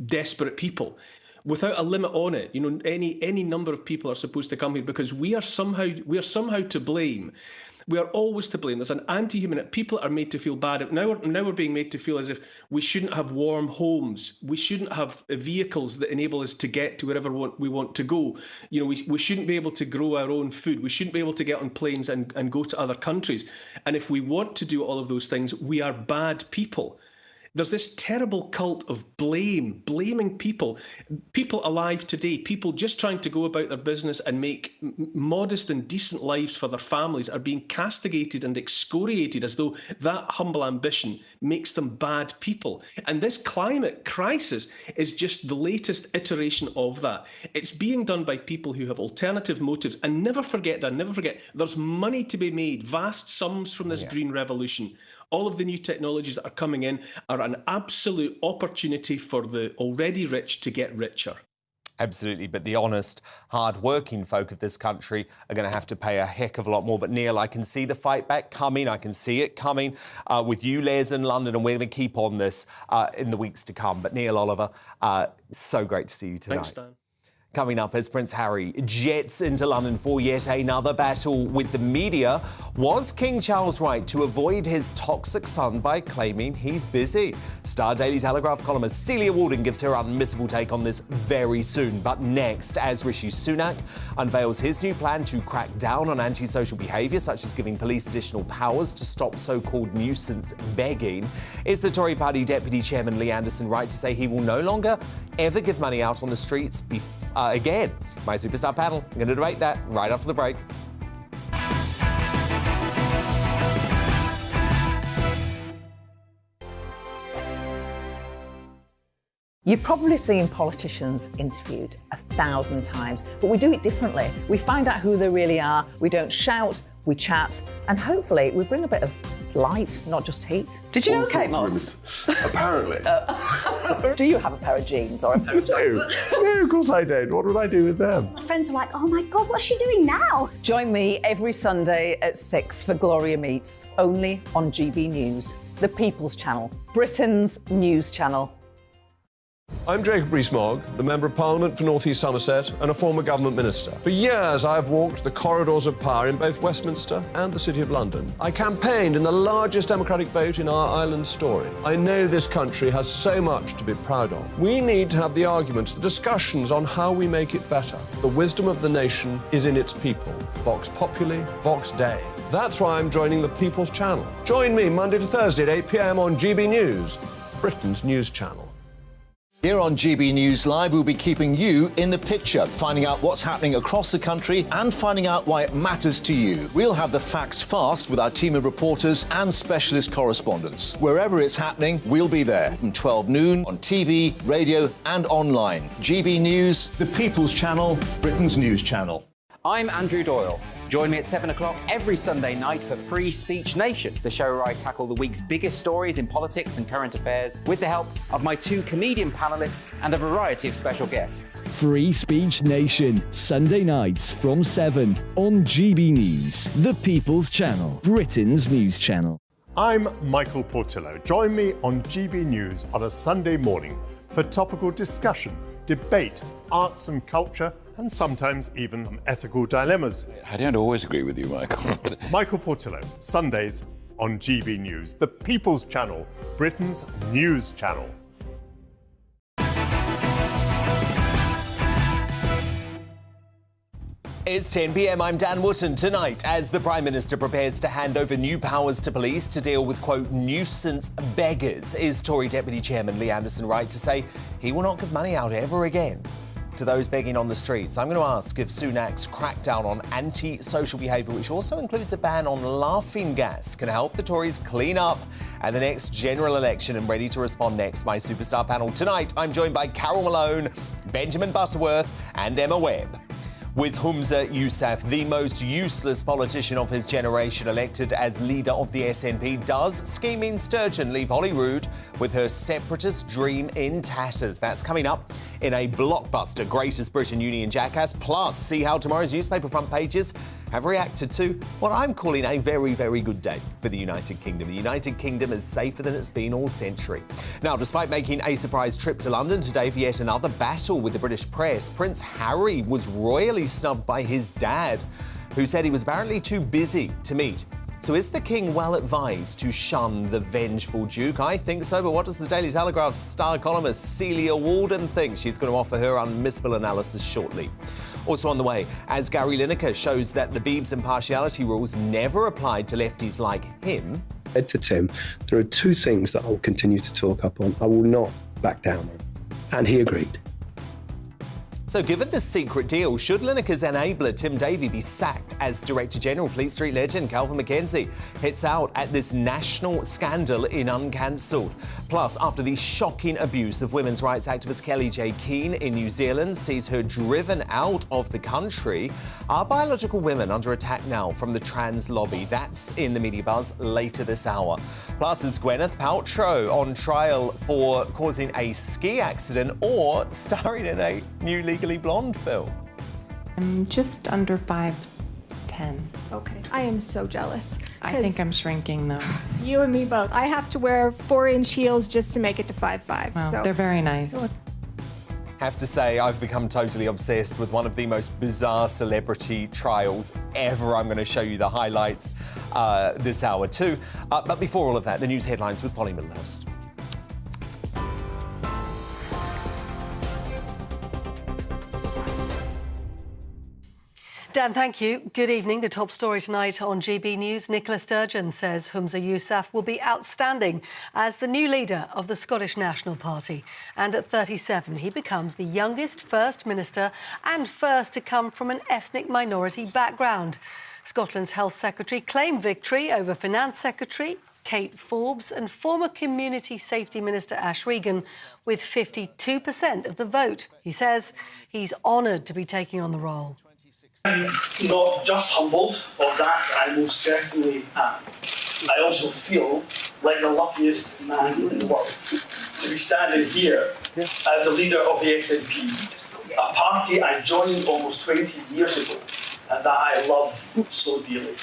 desperate people, without a limit on it. Any number of people are supposed to come here because we are somehow to blame. We are always to blame. There's an anti-human. People are made to feel bad. Now we're being made to feel as if we shouldn't have warm homes. We shouldn't have vehicles that enable us to get to wherever we want to go. We shouldn't be able to grow our own food. We shouldn't be able to get on planes and go to other countries. And if we want to do all of those things, we are bad people. There's this terrible cult of blaming people alive today, people just trying to go about their business and make modest and decent lives for their families are being castigated and excoriated as though that humble ambition makes them bad people. And this climate crisis is just the latest iteration of that. It's being done by people who have alternative motives. And never forget, there's money to be made, vast sums from this green revolution. All of the new technologies that are coming in are an absolute opportunity for the already rich to get richer. Absolutely, but the honest, hard-working folk of this country are going to have to pay a heck of a lot more. But Neil, I can see the fight back coming. I can see it coming with you, Les, in London, and we're going to keep on this in the weeks to come. But Neil Oliver, so great to see you tonight. Thanks, Dan. Coming up, as Prince Harry jets into London for yet another battle with the media, was King Charles right to avoid his toxic son by claiming he's busy? Star Daily Telegraph columnist Celia Wootton gives her unmissable take on this very soon. But next, as Rishi Sunak unveils his new plan to crack down on antisocial behaviour, such as giving police additional powers to stop so-called nuisance begging, is the Tory party Deputy Chairman Lee Anderson right to say he will no longer ever give money out on the streets again? My superstar panel, I'm going to debate that right after the break. You've probably seen politicians interviewed 1,000 times, but we do it differently. We find out who they really are, we don't shout, we chat, and hopefully we bring a bit of light, not just heat. Did you know Kate Moss? Apparently. Do you have a pair of jeans or a pair of jeans? No, of course I don't. What would I do with them? My friends are like, oh my God, what's she doing now? Join me every Sunday at 6 for Gloria Meets, only on GB News, the People's Channel, Britain's news channel. I'm Jacob Rees-Mogg, the Member of Parliament for North East Somerset and a former government minister. For years, I've walked the corridors of power in both Westminster and the City of London. I campaigned in the largest democratic vote in our island story. I know this country has so much to be proud of. We need to have the arguments, the discussions on how we make it better. The wisdom of the nation is in its people. Vox Populi, Vox Dei. That's why I'm joining the People's Channel. Join me Monday to Thursday at 8 p.m. on GB News, Britain's news channel. Here on GB News Live, we'll be keeping you in the picture, finding out what's happening across the country and finding out why it matters to you. We'll have the facts fast with our team of reporters and specialist correspondents. Wherever it's happening, we'll be there from 12 noon on TV, radio and online. GB News, the People's Channel, Britain's news channel. I'm Andrew Doyle. Join me at 7 o'clock every Sunday night for Free Speech Nation, the show where I tackle the week's biggest stories in politics and current affairs with the help of my two comedian panellists and a variety of special guests. Free Speech Nation, Sunday nights from 7 on GB News, the People's Channel, Britain's news channel. I'm Michael Portillo. Join me on GB News on a Sunday morning for topical discussion, debate, arts and culture, and sometimes even ethical dilemmas. I don't always agree with you, Michael. Michael Portillo, Sundays on GB News, the People's Channel, Britain's news channel. It's 10 p.m. I'm Dan Wootton. Tonight, as the Prime Minister prepares to hand over new powers to police to deal with, quote, nuisance beggars, is Tory Deputy Chairman Lee Anderson right to say he will not give money out ever again to those begging on the streets? I'm going to ask if Sunak's crackdown on anti-social behaviour, which also includes a ban on laughing gas, can help the Tories clean up at the next general election. And ready to respond next, my superstar panel. Tonight, I'm joined by Carol Malone, Benjamin Butterworth and Emma Webb. With Humza Yousaf, the most useless politician of his generation, elected as leader of the SNP, does scheming Sturgeon leave Holyrood with her separatist dream in tatters? That's coming up in a blockbuster Greatest Britain Union jackass. Plus, see how tomorrow's newspaper front pages have reacted to what I'm calling a very, very good day for the United Kingdom. The United Kingdom is safer than it's been all century. Now, despite making a surprise trip to London today for yet another battle with the British press, Prince Harry was royally snubbed by his dad, who said he was apparently too busy to meet. So is the king well advised to shun the vengeful Duke? I think so, but what does the Daily Telegraph's star columnist Celia Wootton think? She's going to offer her unmissable analysis shortly. Also on the way, as Gary Lineker shows that the Beeb's impartiality rules never applied to lefties like him. I said to Tim, there are two things that I will continue to talk up on. I will not back down on. And he agreed. So given the secret deal, should Lineker's enabler Tim Davie be sacked as Director General? Fleet Street legend Calvin McKenzie hits out at this national scandal in Uncancelled. Plus, after the shocking abuse of women's rights activist Kelly J. Keane in New Zealand sees her driven out of the country, are biological women under attack now from the trans lobby? That's in the media buzz later this hour. Plus, is Gwyneth Paltrow on trial for causing a ski accident or starring in a newly Legally Blonde, Phil? I'm just under 5'10". Okay, I am so jealous. I think I'm shrinking though. You and me both. I have to wear 4-inch heels just to make it to 5'5". Well, so they're very nice. Have to say, I've become totally obsessed with one of the most bizarre celebrity trials ever. I'm going to show you the highlights this hour too. But before all of that, the news headlines with Polly Middlehurst. Dan, thank you. Good evening. The top story tonight on GB News. Nicola Sturgeon says Humza Yousaf will be outstanding as the new leader of the Scottish National Party. And at 37, he becomes the youngest First Minister and first to come from an ethnic minority background. Scotland's Health Secretary claimed victory over Finance Secretary Kate Forbes and former Community Safety Minister Ash Regan with 52% of the vote. He says he's honoured to be taking on the role. I'm not just humbled of that, I most certainly am. I also feel like the luckiest man in the world to be standing here as the leader of the SNP, a party I joined almost 20 years ago and that I love so dearly.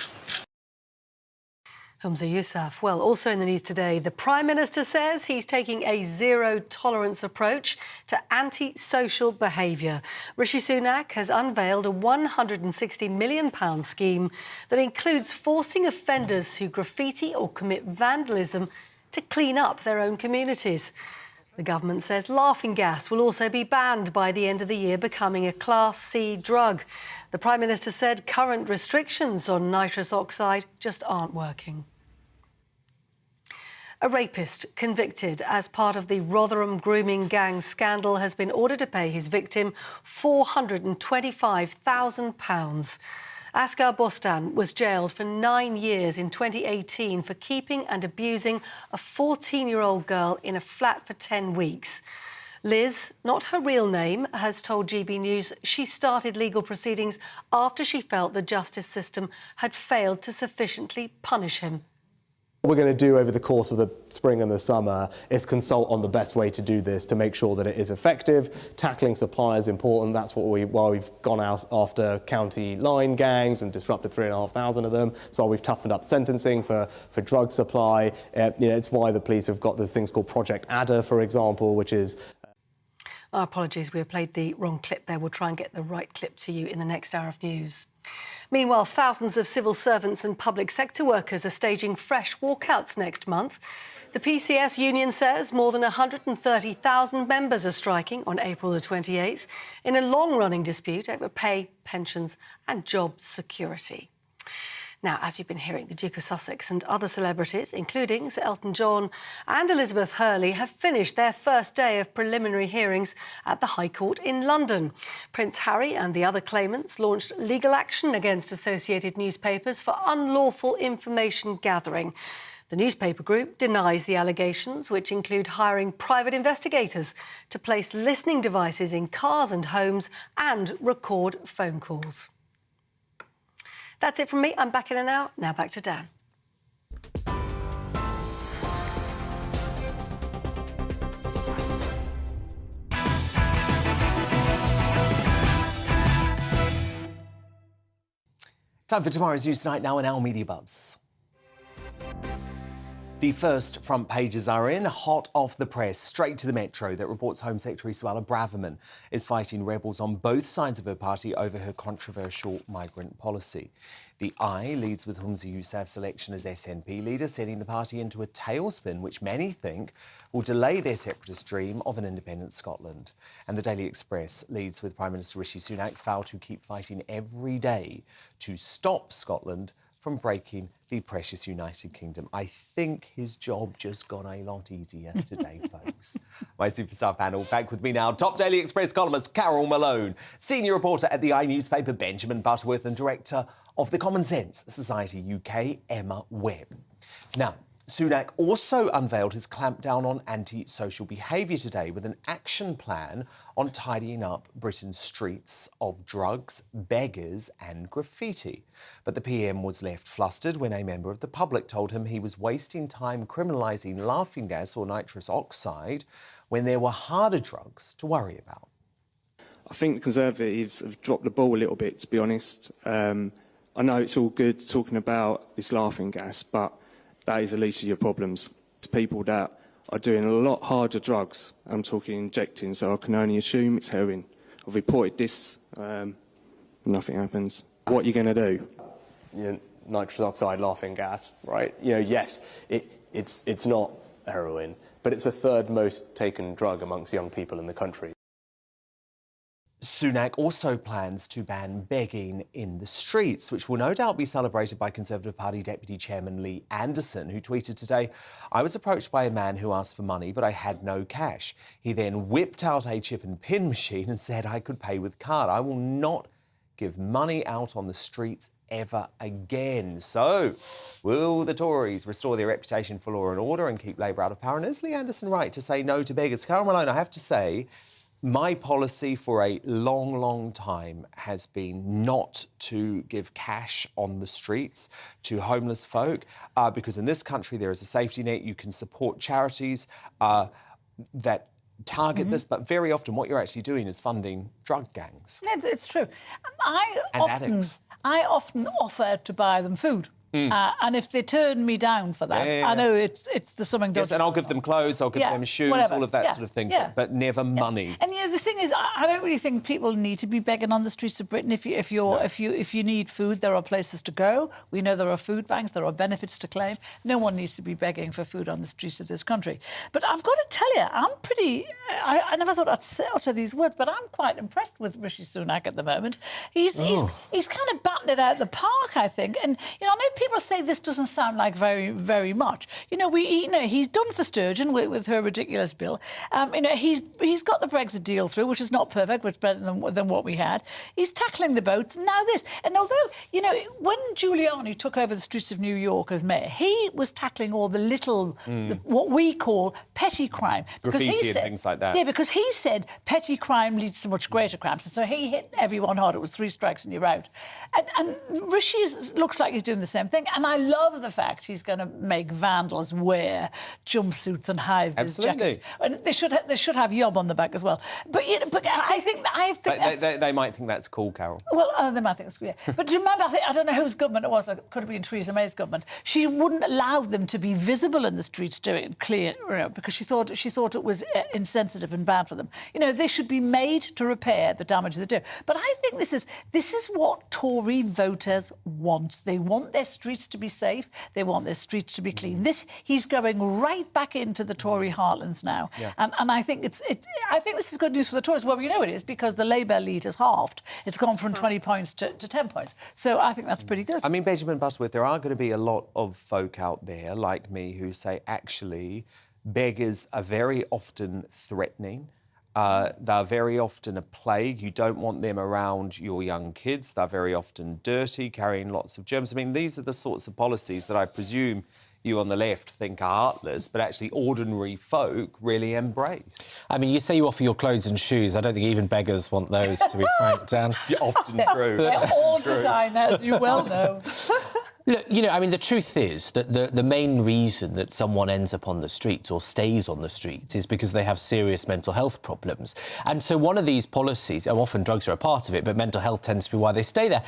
Humza Yousaf. Well, also in the news today, the Prime Minister says he's taking a zero-tolerance approach to antisocial behaviour. Rishi Sunak has unveiled a £160 million scheme that includes forcing offenders who graffiti or commit vandalism to clean up their own communities. The government says laughing gas will also be banned by the end of the year, becoming a Class C drug. The Prime Minister said current restrictions on nitrous oxide just aren't working. A rapist convicted as part of the Rotherham grooming gang scandal has been ordered to pay his victim £425,000. Asghar Bostan was jailed for 9 years in 2018 for keeping and abusing a 14-year-old girl in a flat for 10 weeks. Liz, not her real name, has told GB News she started legal proceedings after she felt the justice system had failed to sufficiently punish him. What we're going to do over the course of the spring and the summer is consult on the best way to do this to make sure that it is effective. Tackling supply is important. That's why we've gone out after county line gangs and disrupted 3,500 of them. It's why we've toughened up sentencing for drug supply. It's why the police have got these things called Project Adder, for example, which is... Our apologies, we have played the wrong clip there. We'll try and get the right clip to you in the next hour of news. Meanwhile, thousands of civil servants and public sector workers are staging fresh walkouts next month. The PCS union says more than 130,000 members are striking on April the 28th in a long-running dispute over pay, pensions and job security. Now, as you've been hearing, the Duke of Sussex and other celebrities, including Sir Elton John and Elizabeth Hurley, have finished their first day of preliminary hearings at the High Court in London. Prince Harry and the other claimants launched legal action against Associated Newspapers for unlawful information gathering. The newspaper group denies the allegations, which include hiring private investigators to place listening devices in cars and homes and record phone calls. That's it from me. I'm back in an hour. Now back to Dan. Time for tomorrow's News Tonight now in our Media Buzz. The first front pages are in, hot off the press, straight to the Metro, that reports Home Secretary Suella Braverman is fighting rebels on both sides of her party over her controversial migrant policy. The Eye leads with Humza Yousaf's election as SNP leader, sending the party into a tailspin which many think will delay their separatist dream of an independent Scotland. And the Daily Express leads with Prime Minister Rishi Sunak's vow to keep fighting every day to stop Scotland from breaking the precious United Kingdom. I think his job just got a lot easier today, folks. My superstar panel back with me now. Top Daily Express columnist Carol Malone, senior reporter at the newspaper Benjamin Butterworth, and director of the Common Sense Society UK, Emma Webb. Now, Sunak also unveiled his clampdown on antisocial behaviour today with an action plan on tidying up Britain's streets of drugs, beggars and graffiti. But the PM was left flustered when a member of the public told him he was wasting time criminalising laughing gas or nitrous oxide when there were harder drugs to worry about. I think the Conservatives have dropped the ball a little bit, to be honest. I know it's all good talking about this laughing gas, but that is the least of your problems. It's people that are doing a lot harder drugs. I'm talking injecting, so I can only assume it's heroin. I've reported this, nothing happens. What are you going to do? Nitrous oxide laughing gas, right? Yes, it's not heroin, but it's the third most taken drug amongst young people in the country. Sunak also plans to ban begging in the streets, which will no doubt be celebrated by Conservative Party Deputy Chairman Lee Anderson, who tweeted today, "I was approached by a man who asked for money, but I had no cash. He then whipped out a chip and pin machine and said I could pay with card. I will not give money out on the streets ever again." So, will the Tories restore their reputation for law and order and keep Labour out of power? And is Lee Anderson right to say no to beggars? Carol Malone, I have to say, my policy for a long, long time has been not to give cash on the streets to homeless folk, because in this country there is a safety net. You can support charities that target this, but very often what you're actually doing is funding drug gangs. It's true. Addicts. I often offer to buy them food. And if they turn me down for that, I know it's the something. Yes, and I'll give them clothes, I'll give them shoes, whatever. all of that sort of thing, but never money. And the thing is, I don't really think people need to be begging on the streets of Britain. If you need food, there are places to go. We know there are food banks, there are benefits to claim. No one needs to be begging for food on the streets of this country. But I've got to tell you, I never thought I'd utter these words, but I'm quite impressed with Rishi Sunak at the moment. He's kind of batting it out the park, I think. And I know people say this doesn't sound like very, very much. He's done for Sturgeon with her ridiculous bill. He's got the Brexit deal through, which is not perfect, but it's better than what we had. He's tackling the boats. Now this. And although, when Giuliani took over the streets of New York as mayor, he was tackling all the little, what we call petty crime. Graffiti and things like that. Yeah, because he said petty crime leads to much greater crimes. And so he hit everyone hard. It was 3 strikes and you're out. And Rishi looks like he's doing the same thing. And I love the fact he's going to make vandals wear jumpsuits and high-vis jackets. And they should have Yob on the back as well. But I think they might think that's cool, Carol. Well, they might think it's cool. Yeah. But do you remember? I don't know whose government it was. It could have been Theresa May's government. She wouldn't allow them to be visible in the streets doing it clear, because she thought it was insensitive and bad for them. They should be made to repair the damage they do. But I think this is what Tory voters want. They want their streets to be safe. They want their streets to be clean. He's going right back into the Tory heartlands now. Yeah. And I think I think this is good news for the Tories. Well, it is, because the Labour lead has halved. It's gone from 20 points to 10 points. So I think that's pretty good. I mean, Benjamin Butterworth, there are going to be a lot of folk out there like me who say, actually, beggars are very often threatening. They're very often a plague. You don't want them around your young kids. They're very often dirty, carrying lots of germs. I mean, these are the sorts of policies that I presume you on the left think are heartless, but actually ordinary folk really embrace. I mean, you say you offer your clothes and shoes. I don't think even beggars want those, to be frank, Dan. You're often true. They're all designers, you well know. Look, the truth is that the main reason that someone ends up on the streets or stays on the streets is because they have serious mental health problems. And so one of these policies, often drugs are a part of it, but mental health tends to be why they stay there.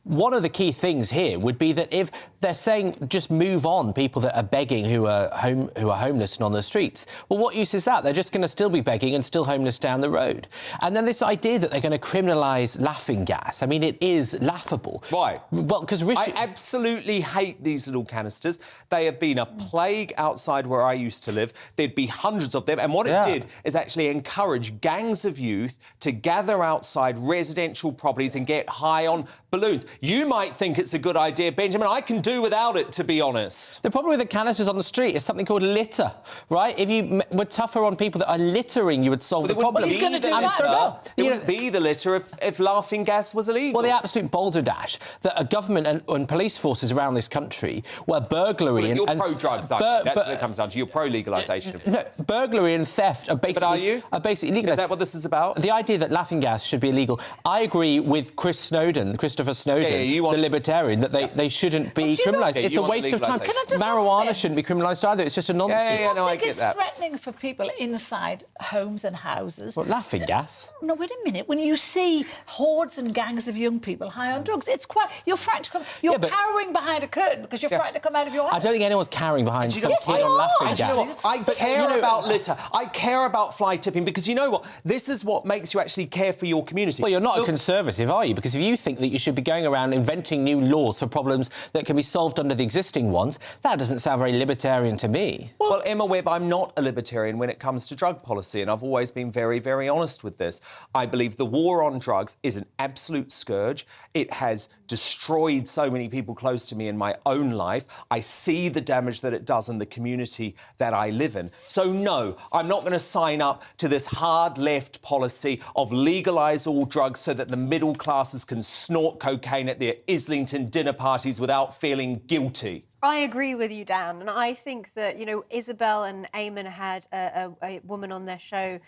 One of the key things here would be that if they're saying just move on people that are begging who are homeless and on the streets, well, what use is that? They're just going to still be begging and still homeless down the road. And then this idea that they're going to criminalise laughing gas, I mean, it is laughable. Why? Well, because I absolutely hate these little canisters. They have been a plague outside where I used to live. There'd be hundreds of them. And what it did is actually encourage gangs of youth to gather outside residential properties and get high on balloons. You might think it's a good idea, Benjamin. I can do without it, to be honest. The problem with the canisters on the street is something called litter, right? If you were tougher on people that are littering, you would solve the problem. He's going to do that. It wouldn't be the litter if laughing gas was illegal. Well, the absolute balderdash that a government and police forces around this country where burglary You're pro-drugs, though. That's what it comes down to. You're pro-legalisation of drugs. No, burglary and theft are basically... But are you? Are basically legal. Is that what this is about? The idea that laughing gas should be illegal. I agree with Christopher Snowden Corrigan, you want the libertarian, that they shouldn't be criminalised. It's a waste of time. Can I just Marijuana shouldn't be criminalised either. It's just a nonsense. I think it's threatening for people inside homes and houses. What, laughing gas? No, wait a minute. When you see hordes and gangs of young people high on drugs, it's quite... You're frightened to come... You're cowering behind a curtain because you're frightened to come out of your house. I don't think anyone's cowering behind some Yes, kid they on are. laughing And gas. You know what? I care about litter. I care about fly tipping because you know what? This is what makes you actually care for your community. Well, you're not a Conservative, are you? Because if you think that you should be going around inventing new laws for problems that can be solved under the existing ones, that doesn't sound very libertarian to me. Well, Emma Webb, I'm not a libertarian when it comes to drug policy, and I've always been very, very honest with this. I believe the war on drugs is an absolute scourge. It has destroyed so many people close to me in my own life. I see the damage that it does in the community that I live in. So, no, I'm not going to sign up to this hard left policy of legalise all drugs so that the middle classes can snort cocaine at their Islington dinner parties without feeling guilty. I agree with you, Dan, and I think that, you know, Isabel and Eamon had a woman on their show,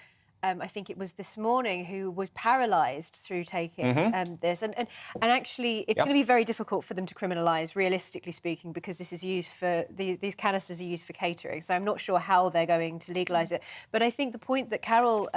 I think it was this morning, who was paralysed through taking this. And actually, it's going to be very difficult for them to criminalise, realistically speaking, because this is used for... These canisters are used for catering, so I'm not sure how they're going to legalise it. But I think the point that Carol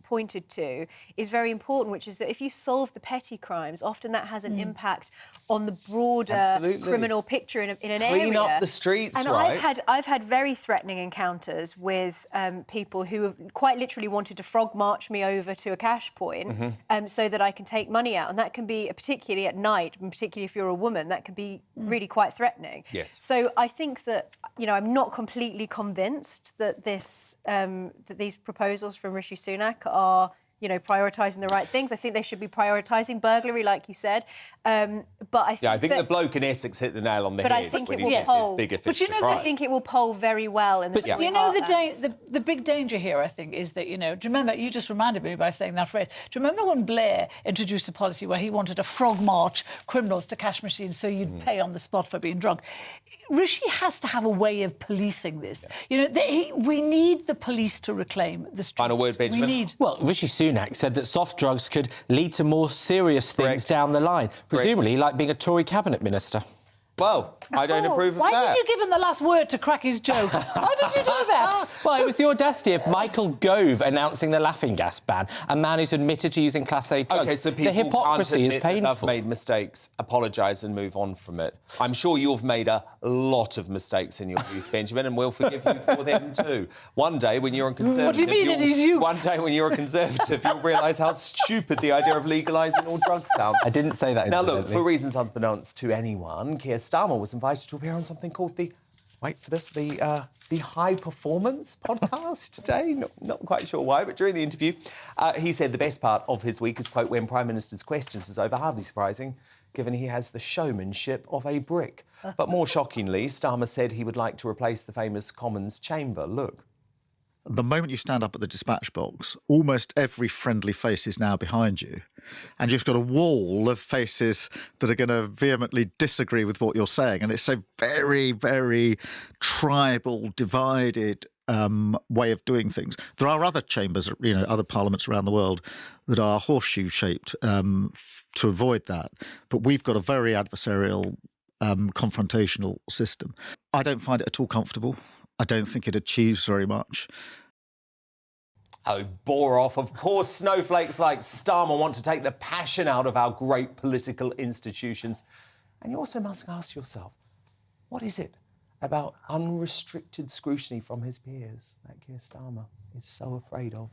pointed to is very important, which is that if you solve the petty crimes, often that has an impact on the broader criminal picture in an area. Clean up the streets, and right? I've had very threatening encounters with people who have quite literally wanted to frog march me over to a cash point so that I can take money out. And that can be, particularly at night, and particularly if you're a woman, that can be really quite threatening. Yes. So I think that, you know, I'm not completely convinced that that these proposals from Rishi Sunak are, you know, prioritising the right things. I think they should be prioritising burglary, like you said. But I think the bloke in Essex hit the nail on the but head. I think when it he will says poll. this bigger But you know, I think it will poll very well. In the But you know, the big danger here, I think, is that, you know, do you remember, you just reminded me by saying that phrase, do you remember when Blair introduced a policy where he wanted to frog march criminals to cash machines so you'd pay on the spot for being drunk? Rishi has to have a way of policing this. You know, we need the police to reclaim the streets. Final word, Benjamin. Well, Rishi Sunak said that soft drugs could lead to more serious things down the line, presumably like being a Tory cabinet minister. Well, I don't approve of Why that. did you give him the last word to crack his joke? Why did you do that? Well, it was the audacity of Michael Gove announcing the laughing gas ban, a man who's admitted to using Class A drugs. OK, so people the hypocrisy can't is admit that painful. they've made mistakes, apologise and move on from it. I'm sure you've made a lot of mistakes in your youth, Benjamin, and we'll forgive you for them too. One day, when you're a Conservative... What do you mean in his youth? One day, when you're a Conservative, you'll realise how stupid the idea of legalising all drugs sounds. I didn't say that, Now, look, incidentally. for reasons unbeknownst to anyone, Keir Starmer was invited to appear on something called the... Wait for this, the High Performance podcast today. Not quite sure why, but during the interview, he said the best part of his week is, quote, when Prime Minister's questions is over. Hardly surprising, given he has the showmanship of a brick. But more shockingly, Starmer said he would like to replace the famous Commons chamber. Look. The moment you stand up at the dispatch box, almost every friendly face is now behind you. And you've got a wall of faces that are going to vehemently disagree with what you're saying. And it's a very, very tribal, divided way of doing things. There are other chambers, you know, other parliaments around the world that are horseshoe-shaped to avoid that. But we've got a very adversarial, confrontational system. I don't find it at all comfortable. I don't think it achieves very much. Oh, bore off. Of course, snowflakes like Starmer want to take the passion out of our great political institutions. And you also must ask yourself, what is it about unrestricted scrutiny from his peers that Keir Starmer is so afraid of?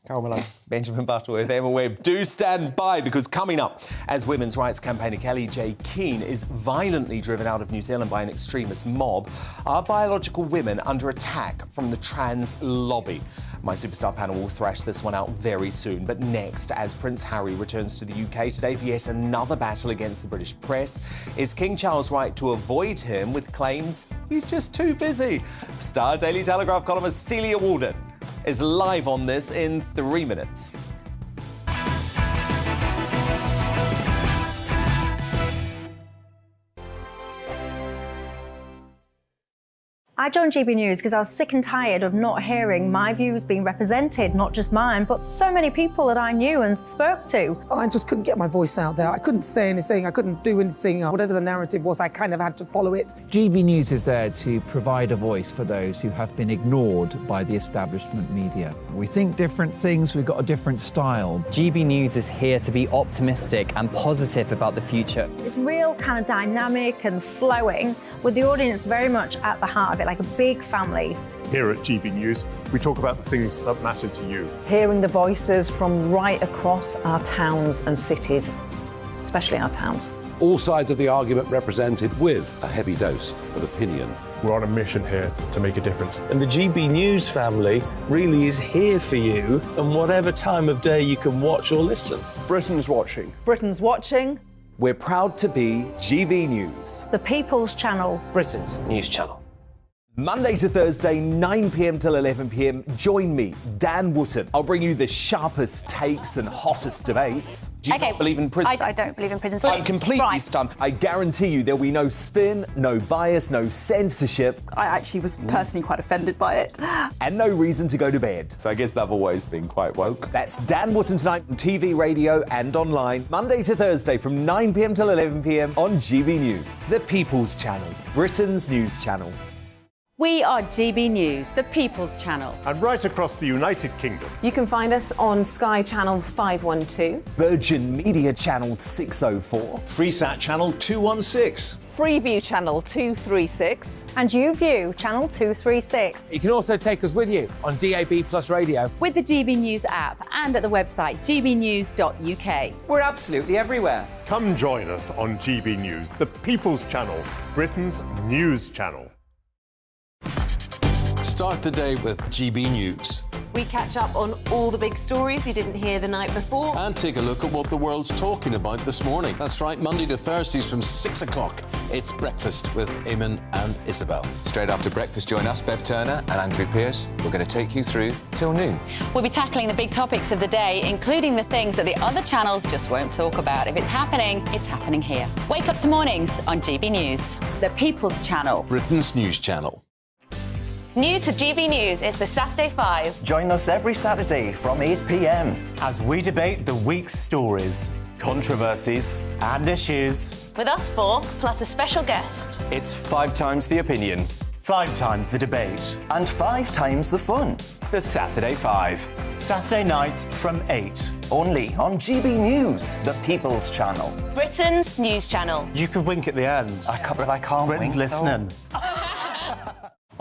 Carol Malone, Benjamin Butterworth, Emma Webb, do stand by, because coming up, as women's rights campaigner Kelly J. Keane is violently driven out of New Zealand by an extremist mob, are biological women under attack from the trans lobby? My superstar panel will thrash this one out very soon. But next, as Prince Harry returns to the UK today for yet another battle against the British press, is King Charles right to avoid him with claims he's just too busy? Star Daily Telegraph columnist Celia Walden is live on this in 3 minutes. I joined GB News because I was sick and tired of not hearing my views being represented, not just mine, but so many people that I knew and spoke to. I just couldn't get my voice out there. I couldn't say anything, I couldn't do anything. Whatever the narrative was, I kind of had to follow it. GB News is there to provide a voice for those who have been ignored by the establishment media. We think different things, we've got a different style. GB News is here to be optimistic and positive about the future. It's real kind of dynamic and flowing, with the audience very much at the heart of it, like a big family. Here at GB News, we talk about the things that matter to you. Hearing the voices from right across our towns and cities, especially our towns. All sides of the argument represented with a heavy dose of opinion. We're on a mission here to make a difference. And the GB News family really is here for you, and whatever time of day you can watch or listen. Britain's watching. Britain's watching. We're proud to be GB News, The People's Channel. Britain's news channel. Monday to Thursday, 9 p.m. till 11 p.m. Join me, Dan Wootton. I'll bring you the sharpest takes and hottest debates. Do you not believe in prison? I don't believe in prisons. I'm completely stunned. I guarantee you there'll be no spin, no bias, no censorship. I actually was personally quite offended by it. And no reason to go to bed. So I guess they've always been quite woke. That's Dan Wootton tonight on TV, radio and online. Monday to Thursday from 9 p.m. till 11 p.m. on GB News. The People's Channel, Britain's news channel. We are GB News, the People's Channel. And right across the United Kingdom. You can find us on Sky Channel 512. Virgin Media Channel 604. Freesat Channel 216. Freeview Channel 236. And YouView Channel 236. You can also take us with you on DAB Plus Radio. With the GB News app and at the website gbnews.uk. We're absolutely everywhere. Come join us on GB News, the People's Channel, Britain's news channel. Start the day with GB News. We catch up on all the big stories you didn't hear the night before. And take a look at what the world's talking about this morning. That's right, Monday to Thursdays from 6 o'clock. It's Breakfast with Eamon and Isabel. Straight after breakfast, join us, Bev Turner and Andrew Pearce. We're going to take you through till noon. We'll be tackling the big topics of the day, including the things that the other channels just won't talk about. If it's happening here. Wake up to mornings on GB News, the People's Channel. Britain's news channel. New to GB News is the Saturday 5. Join us every Saturday from 8 p.m. as we debate the week's stories, controversies and issues. With us 4, plus a special guest. It's 5 times the opinion, 5 times the debate, and 5 times the fun. The Saturday 5. Saturday nights from 8. Only on GB News, the People's Channel. Britain's news channel. You could wink at the end. I can't Britain's wink. Listening.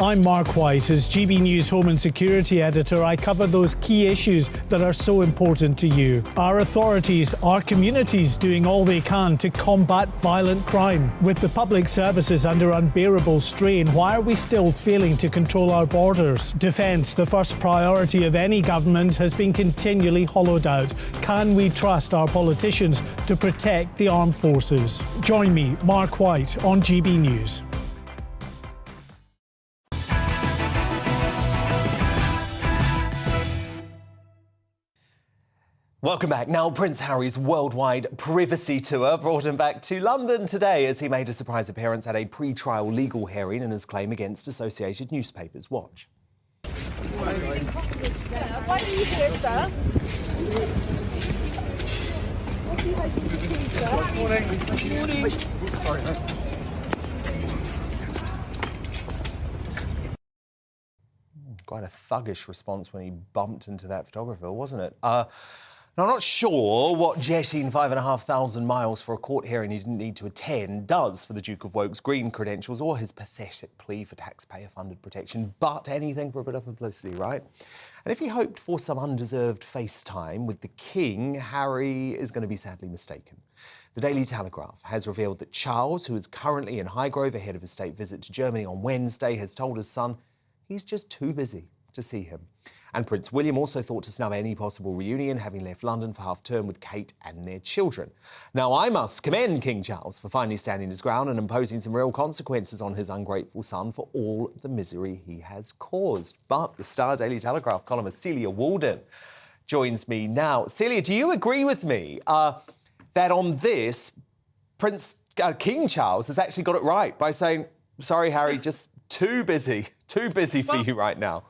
I'm Mark White. As GB News Home and Security Editor, I cover those key issues that are so important to you. Our authorities, our communities doing all they can to combat violent crime. With the public services under unbearable strain, why are we still failing to control our borders? Defence, the first priority of any government, has been continually hollowed out. Can we trust our politicians to protect the armed forces? Join me, Mark White, on GB News. Welcome back. Now, Prince Harry's worldwide privacy tour brought him back to London today as he made a surprise appearance at a pre-trial legal hearing in his claim against Associated Newspapers. Watch. Why are you here, sir? Good morning. Sorry. Quite a thuggish response when he bumped into that photographer, wasn't it? Now, I'm not sure what jetting 5,500 miles for a court hearing he didn't need to attend does for the Duke of Woke's green credentials or his pathetic plea for taxpayer-funded protection, but anything for a bit of publicity, right? And if he hoped for some undeserved FaceTime with the King, Harry is going to be sadly mistaken. The Daily Telegraph has revealed that Charles, who is currently in Highgrove ahead of his state visit to Germany on Wednesday, has told his son he's just too busy to see him. And Prince William also thought to snub any possible reunion, having left London for half-term with Kate and their children. Now, I must commend King Charles for finally standing his ground and imposing some real consequences on his ungrateful son for all the misery he has caused. But the Star Daily Telegraph columnist Celia Walden joins me now. Celia, do you agree with me that on this, King Charles has actually got it right by saying, sorry, Harry, just too busy for you right now.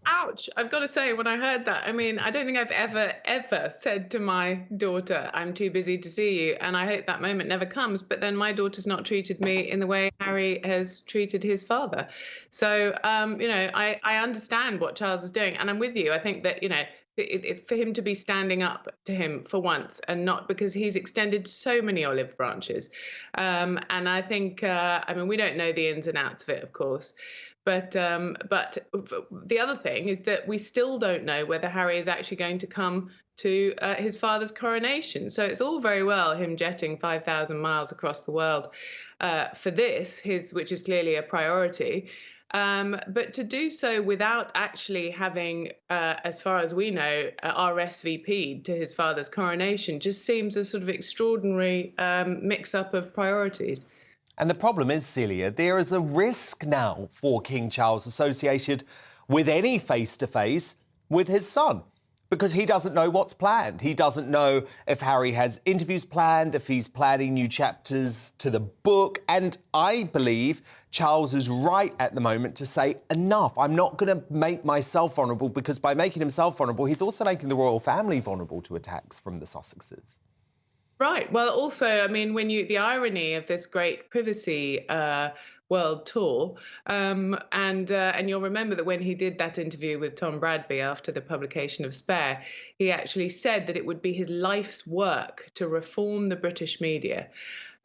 Ouch. I've got to say, when I heard that, I mean, I don't think I've ever said to my daughter, I'm too busy to see you. And I hope that moment never comes. But then my daughter's not treated me in the way Harry has treated his father. So, you know, I understand what Charles is doing. And I'm with you. I think that, you know, for him to be standing up to him for once, and not because he's extended so many olive branches. And I think, I mean, we don't know the ins and outs of it, of course. But the other thing is that we still don't know whether Harry is actually going to come to his father's coronation. So it's all very well him jetting 5,000 miles across the world for this, which is clearly a priority. But to do so without actually having, as far as we know, RSVP'd to his father's coronation just seems a sort of extraordinary mix-up of priorities. And the problem is, Celia, there is a risk now for King Charles associated with any face-to-face with his son, because he doesn't know what's planned. He doesn't know if Harry has interviews planned, if he's planning new chapters to the book. And I believe Charles is right at the moment to say, enough, I'm not going to make myself vulnerable, because by making himself vulnerable, he's also making the royal family vulnerable to attacks from the Sussexes. Right. Well, also, I mean, the irony of this great privacy world tour, and you'll remember that when he did that interview with Tom Bradby after the publication of Spare, he actually said that it would be his life's work to reform the British media.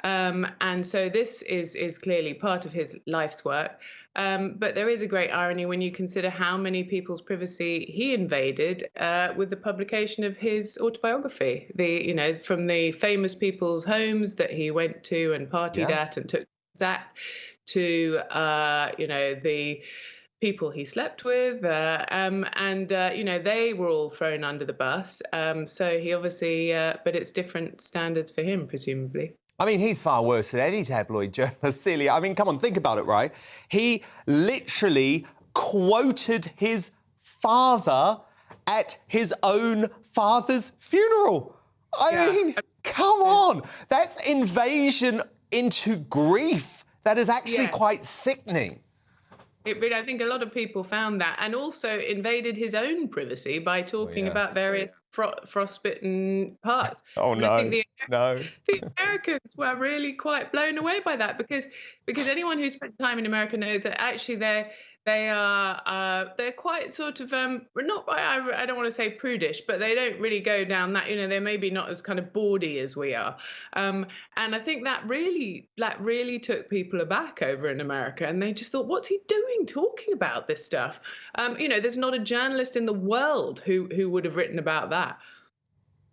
And so this is clearly part of his life's work. But there is a great irony when you consider how many people's privacy he invaded with the publication of his autobiography. From the famous people's homes that he went to and partied at and took Zach, to the people he slept with, they were all thrown under the bus. So he obviously, but it's different standards for him, presumably. I mean, he's far worse than any tabloid journalist, Celia. I mean, come on, think about it, right? He literally quoted his father at his own father's funeral. I mean, come on. That's invasion into grief. That is actually quite sickening. I think a lot of people found that, and also invaded his own privacy by talking about various frostbitten parts. Oh, and no, I think no. The Americans were really quite blown away by that, because anyone who spent time in America knows that actually they're quite sort of I don't want to say prudish, but they don't really go down that, they're maybe not as kind of bawdy as we are, and I think that really took people aback over in America, and they just thought, what's he doing talking about this stuff? There's not a journalist in the world who would have written about that.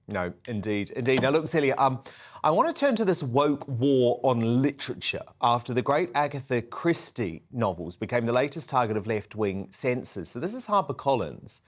No, indeed. Now, look, Celia, I want to turn to this woke war on literature after the great Agatha Christie novels became the latest target of left-wing censors. So this is HarperCollins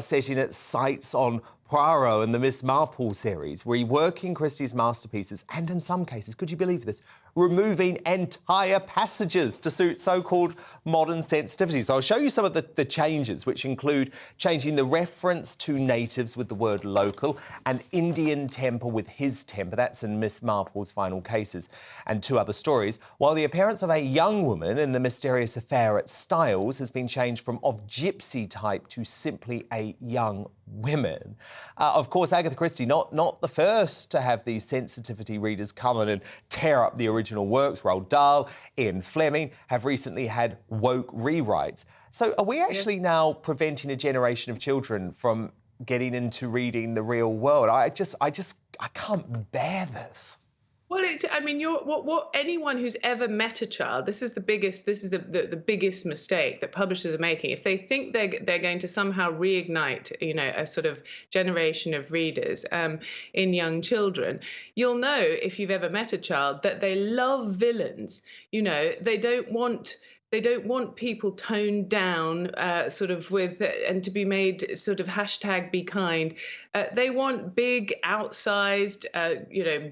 setting its sights on Poirot and the Miss Marple series, reworking Christie's masterpieces and, in some cases, could you believe this, removing entire passages to suit so-called modern sensitivities. So I'll show you some of the changes, which include changing the reference to natives with the word local and Indian temper with his temper. That's in Miss Marple's final cases, and 2 other stories, while the appearance of a young woman in the mysterious affair at Styles has been changed from of gypsy type to simply a young women. Of course, Agatha Christie, not the first to have these sensitivity readers come in and tear up the original works. Roald Dahl, Ian Fleming have recently had woke rewrites. So are we actually now preventing a generation of children from getting into reading the real world? I can't bear this. Well, what anyone who's ever met a child, this is the biggest mistake that publishers are making. If they think they're going to somehow reignite, a sort of generation of readers in young children, you'll know, if you've ever met a child, that they love villains. They don't want people toned down, and to be made sort of #BeKind. They want big, outsized,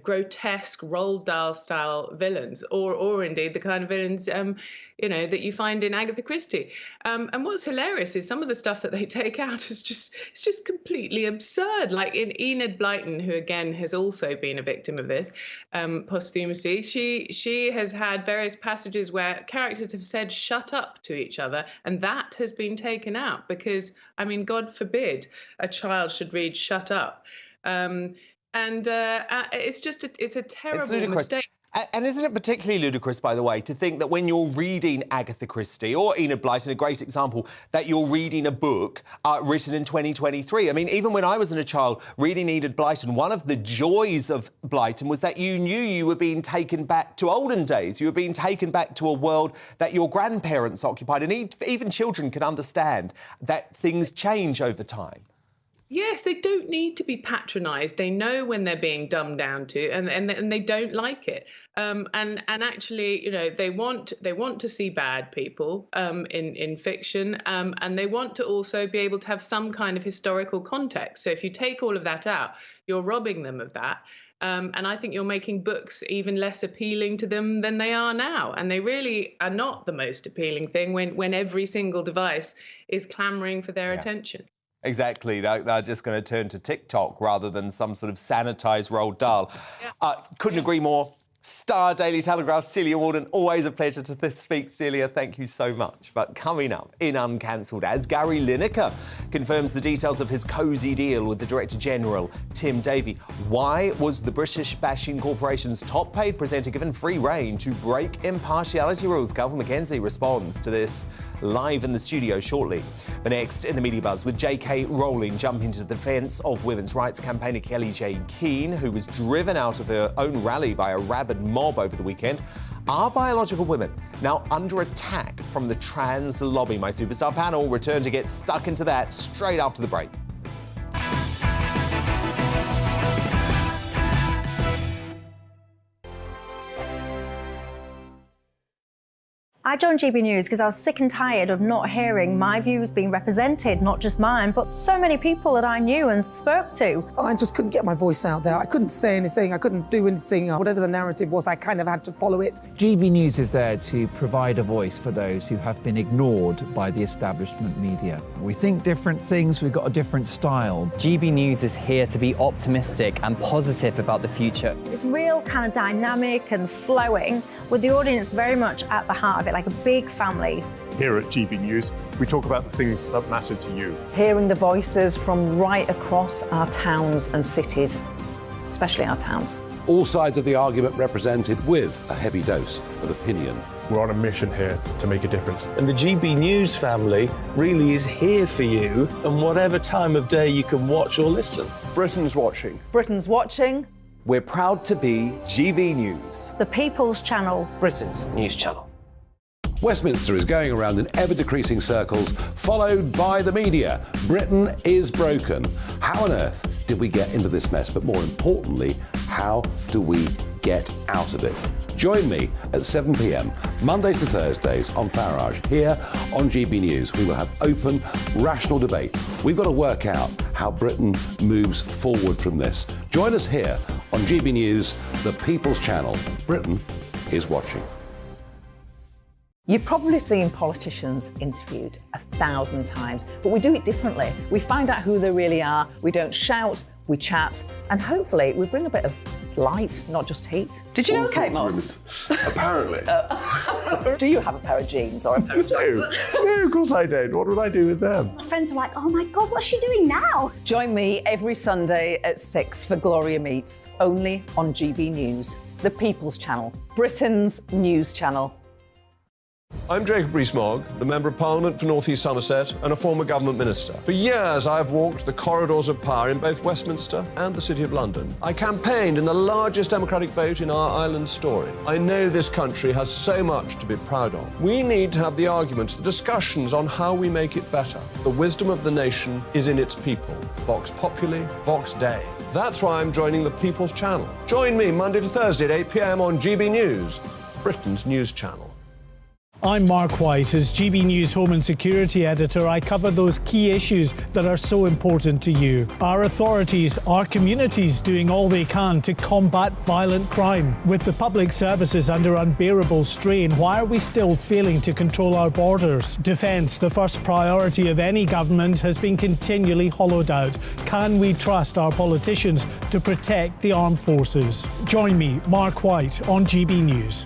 grotesque Roald Dahl style villains, or indeed the kind of villains, that you find in Agatha Christie. And what's hilarious is some of the stuff that they take out is just completely absurd. Like in Enid Blyton, who again has also been a victim of this posthumously, she has had various passages where characters have said said "shut up" to each other, and that has been taken out because, I mean, God forbid a child should read "shut up," it's a terrible mistake. And isn't it particularly ludicrous, by the way, to think that when you're reading Agatha Christie or Enid Blyton, a great example, that you're reading a book written in 2023? I mean, even when I was a child reading Enid Blyton, one of the joys of Blyton was that you knew you were being taken back to olden days. You were being taken back to a world that your grandparents occupied. And even children can understand that things change over time. Yes, they don't need to be patronised. They know when they're being dumbed down to, and they don't like it. And actually, you know, they want to see bad people in fiction, and they want to also be able to have some kind of historical context. So if you take all of that out, you're robbing them of that. And I think you're making books even less appealing to them than they are now. And they really are not the most appealing thing when every single device is clamouring for their attention. Exactly. They're just going to turn to TikTok rather than some sort of sanitised Roald Dahl. Couldn't agree more. Star Daily Telegraph, Celia Warden, always a pleasure to speak, Celia. Thank you so much. But coming up in Uncancelled, as Gary Lineker confirms the details of his cosy deal with the Director General, Tim Davie. Why was the British Bashing Corporation's top paid presenter given free rein to break impartiality rules? Calvin McKenzie responds to this live in the studio shortly. But next, in the media buzz, with J.K. Rowling jumping to the defence of women's rights campaigner Kelly Jane Keane, who was driven out of her own rally by a rabid mob over the weekend. Are biological women now under attack from the trans lobby? My superstar panel return to get stuck into that straight after the break. I joined GB News because I was sick and tired of not hearing my views being represented, not just mine, but so many people that I knew and spoke to. I just couldn't get my voice out there. I couldn't say anything. I couldn't do anything. Whatever the narrative was, I kind of had to follow it. GB News is there to provide a voice for those who have been ignored by the establishment media. We think different things, we've got a different style. GB News is here to be optimistic and positive about the future. It's real kind of dynamic and flowing, with the audience very much at the heart of it, like a big family. Here at GB News, we talk about the things that matter to you. Hearing the voices from right across our towns and cities, especially our towns. All sides of the argument represented with a heavy dose of opinion. We're on a mission here to make a difference. And the GB News family really is here for you, and whatever time of day you can watch or listen. Britain's watching. Britain's watching. We're proud to be GB News. The People's Channel. Britain's news channel. Westminster is going around in ever-decreasing circles, followed by the media. Britain is broken. How on earth did we get into this mess? But more importantly, how do we get out of it? Join me at 7 p.m, Mondays to Thursdays on Farage. Here on GB News, we will have open, rational debate. We've got to work out how Britain moves forward from this. Join us here on GB News, the People's Channel. Britain is watching. You've probably seen politicians interviewed 1,000 times, but we do it differently. We find out who they really are, we don't shout, we chat, and hopefully we bring a bit of light, not just heat. Did you know Kate Moss? Apparently. Do you have a pair of jeans or a pair of jeans? No, of course I don't. What would I do with them? My friends are like, oh my God, what's she doing now? Join me every Sunday at 6 for Gloria Meets, only on GB News, the People's Channel, Britain's news channel. I'm Jacob Rees-Mogg, the Member of Parliament for North East Somerset and a former government minister. For years, I've walked the corridors of power in both Westminster and the City of London. I campaigned in the largest democratic vote in our island story. I know this country has so much to be proud of. We need to have the arguments, the discussions on how we make it better. The wisdom of the nation is in its people. Vox Populi, Vox Dei. That's why I'm joining the People's Channel. Join me Monday to Thursday at 8 p.m. on GB News, Britain's news channel. I'm Mark White. As GB News Home and Security Editor, I cover those key issues that are so important to you. Our authorities, our communities doing all they can to combat violent crime. With the public services under unbearable strain, why are we still failing to control our borders? Defence, the first priority of any government, has been continually hollowed out. Can we trust our politicians to protect the armed forces? Join me, Mark White, on GB News.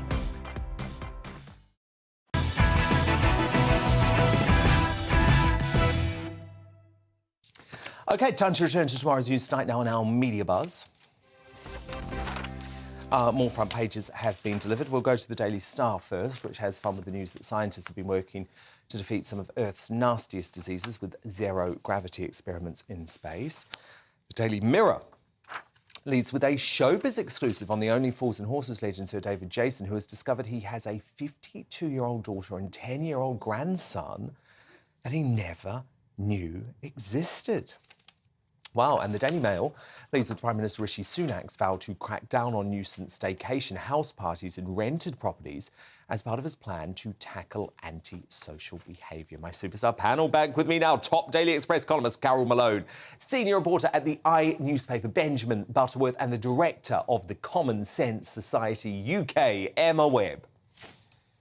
OK, time to return to tomorrow's news tonight now on our Media Buzz. More front pages have been delivered. We'll go to the Daily Star first, which has fun with the news that scientists have been working to defeat some of Earth's nastiest diseases with zero-gravity experiments in space. The Daily Mirror leads with a showbiz exclusive on the Only Fools and Horses legend Sir David Jason, who has discovered he has a 52-year-old daughter and 10-year-old grandson that he never knew existed. Wow, and the Daily Mail leads with Prime Minister Rishi Sunak's vow to crack down on nuisance staycation house parties in rented properties as part of his plan to tackle antisocial behaviour. My superstar panel back with me now. Top Daily Express columnist Carol Malone, senior reporter at the newspaper Benjamin Butterworth, and the director of the Common Sense Society UK, Emma Webb.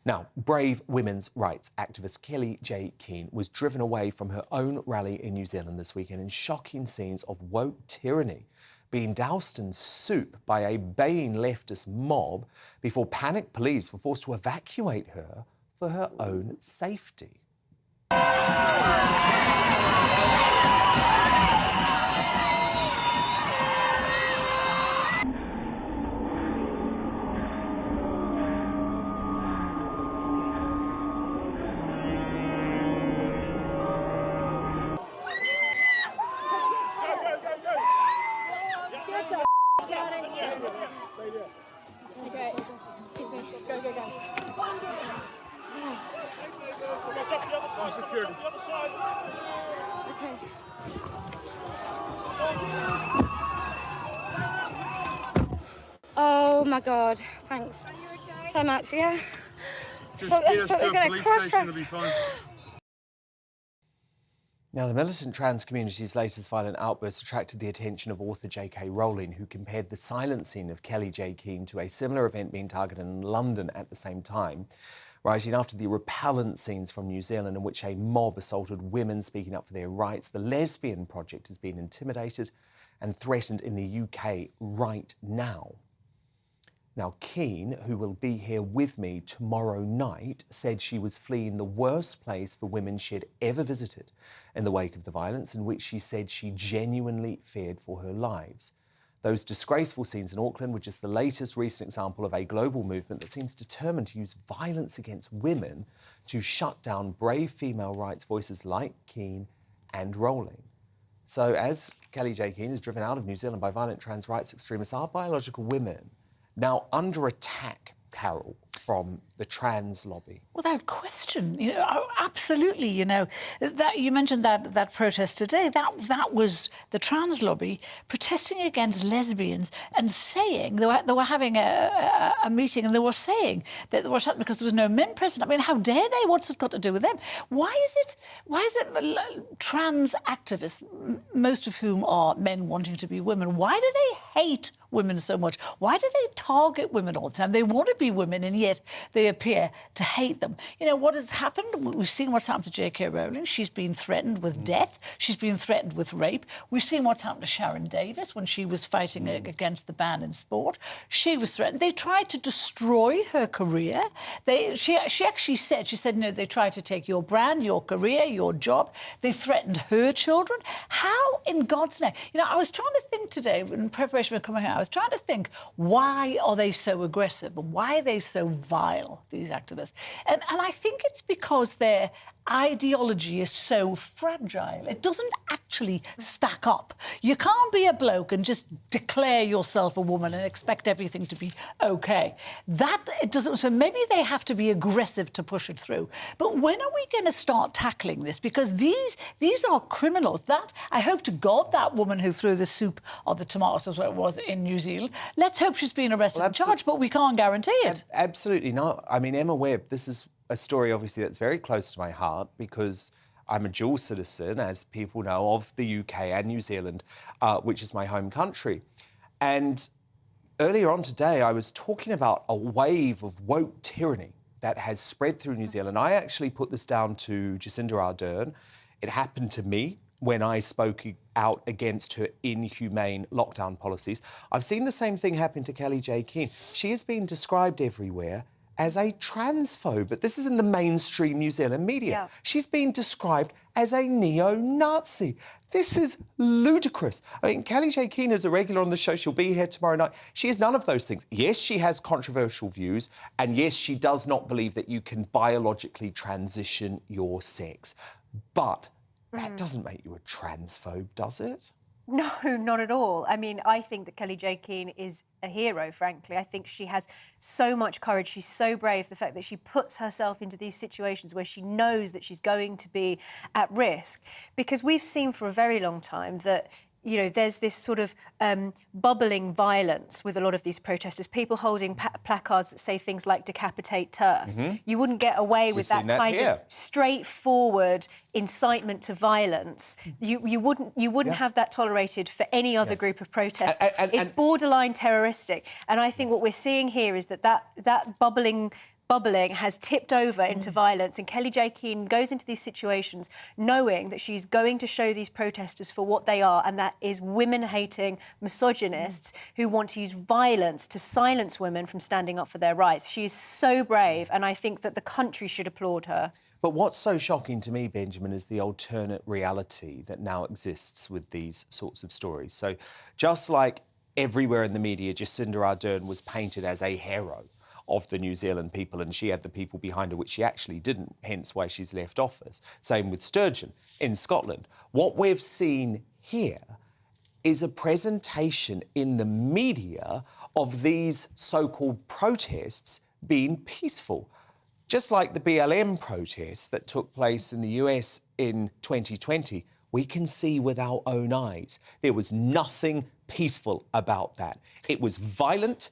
Now, brave women's rights activist Kelly J. Keane was driven away from her own rally in New Zealand this weekend in shocking scenes of woke tyranny, being doused in soup by a baying leftist mob before panicked police were forced to evacuate her for her own safety. Okay, excuse me. Go, go, go. Security. Okay. Oh my God, thanks so much, yeah? Just get us to a police station, it'll be fine. Now, the militant trans community's latest violent outburst attracted the attention of author J.K. Rowling, who compared the silencing of Kelly J. Keane to a similar event being targeted in London at the same time, writing after the repellent scenes from New Zealand in which a mob assaulted women speaking up for their rights. The Lesbian Project has been intimidated and threatened in the UK right now. Now, Keane, who will be here with me tomorrow night, said she was fleeing the worst place for women she had ever visited in the wake of the violence, in which she said she genuinely feared for her lives. Those disgraceful scenes in Auckland were just the latest recent example of a global movement that seems determined to use violence against women to shut down brave female rights voices like Keane and Rowling. So, as Kelly J. Keane is driven out of New Zealand by violent trans rights extremists, are biological women now under attack, Carol, from the trans lobby? Without question, absolutely. That you mentioned that protest today. That was the trans lobby protesting against lesbians and saying they were having a meeting and they were saying that they were shut because there was no men present. I mean, how dare they? What's it got to do with them? Why is it trans activists, most of whom are men wanting to be women, why do they hate women so much? Why do they target women all the time? They want to be women and yet they appear to hate them. What has happened? We've seen what's happened to J.K. Rowling. She's been threatened with death. She's been threatened with rape. We've seen what's happened to Sharon Davis when she was fighting against the ban in sport. She was threatened. They tried to destroy her career. She actually said, they tried to take your brand, your career, your job. They threatened her children. How in God's name? I was trying to think today, in preparation for coming out, I was trying to think, why are they so aggressive? And why are they so vile, these activists? And I think it's because their ideology is so fragile. It doesn't actually stack up. You can't be a bloke and just declare yourself a woman and expect everything to be okay. It doesn't. So maybe they have to be aggressive to push it through. But when are we going to start tackling this? Because these are criminals. I hope to God that woman who threw the soup or the tomatoes, as it was in New Zealand, let's hope she's been arrested and charged, but we can't guarantee it. Absolutely not. I mean, Emma Webb, this is a story, obviously, that's very close to my heart because I'm a dual citizen, as people know, of the UK and New Zealand, which is my home country. And earlier on today, I was talking about a wave of woke tyranny that has spread through New Zealand. I actually put this down to Jacinda Ardern. It happened to me when I spoke out against her inhumane lockdown policies. I've seen the same thing happen to Kelly J. Keane. She has been described everywhere as a transphobe. But this is in the mainstream New Zealand media. Yeah. She's been described as a neo-Nazi. This is ludicrous. I mean, Kelly J. Keane is a regular on the show. She'll be here tomorrow night. She is none of those things. Yes, she has controversial views, and yes, she does not believe that you can biologically transition your sex. But that doesn't make you a transphobe, does it? No, not at all. I mean, I think that Kelly J. Keane is a hero, frankly. I think she has so much courage. She's so brave. The fact that she puts herself into these situations where she knows that she's going to be at risk. Because we've seen for a very long time that, you know, there's this sort of bubbling violence with a lot of these protesters, people holding placards that say things like decapitate TERFs. You wouldn't get away with that kind of straightforward incitement to violence. You wouldn't have that tolerated for any other group of protesters. It's borderline terroristic. And I think what we're seeing here is that bubbling has tipped over into violence, and Kelly J. Keane goes into these situations knowing that she's going to show these protesters for what they are, and that is women-hating misogynists who want to use violence to silence women from standing up for their rights. She is so brave, and I think that the country should applaud her. But what's so shocking to me, Benjamin, is the alternate reality that now exists with these sorts of stories. So just like everywhere in the media, Jacinda Ardern was painted as a hero of the New Zealand people, and she had the people behind her, which she actually didn't, hence why she's left office. Same with Sturgeon in Scotland. What we've seen here is a presentation in the media of these so-called protests being peaceful. Just like the BLM protests that took place in the US in 2020, we can see with our own eyes. There was nothing peaceful about that. It was violent,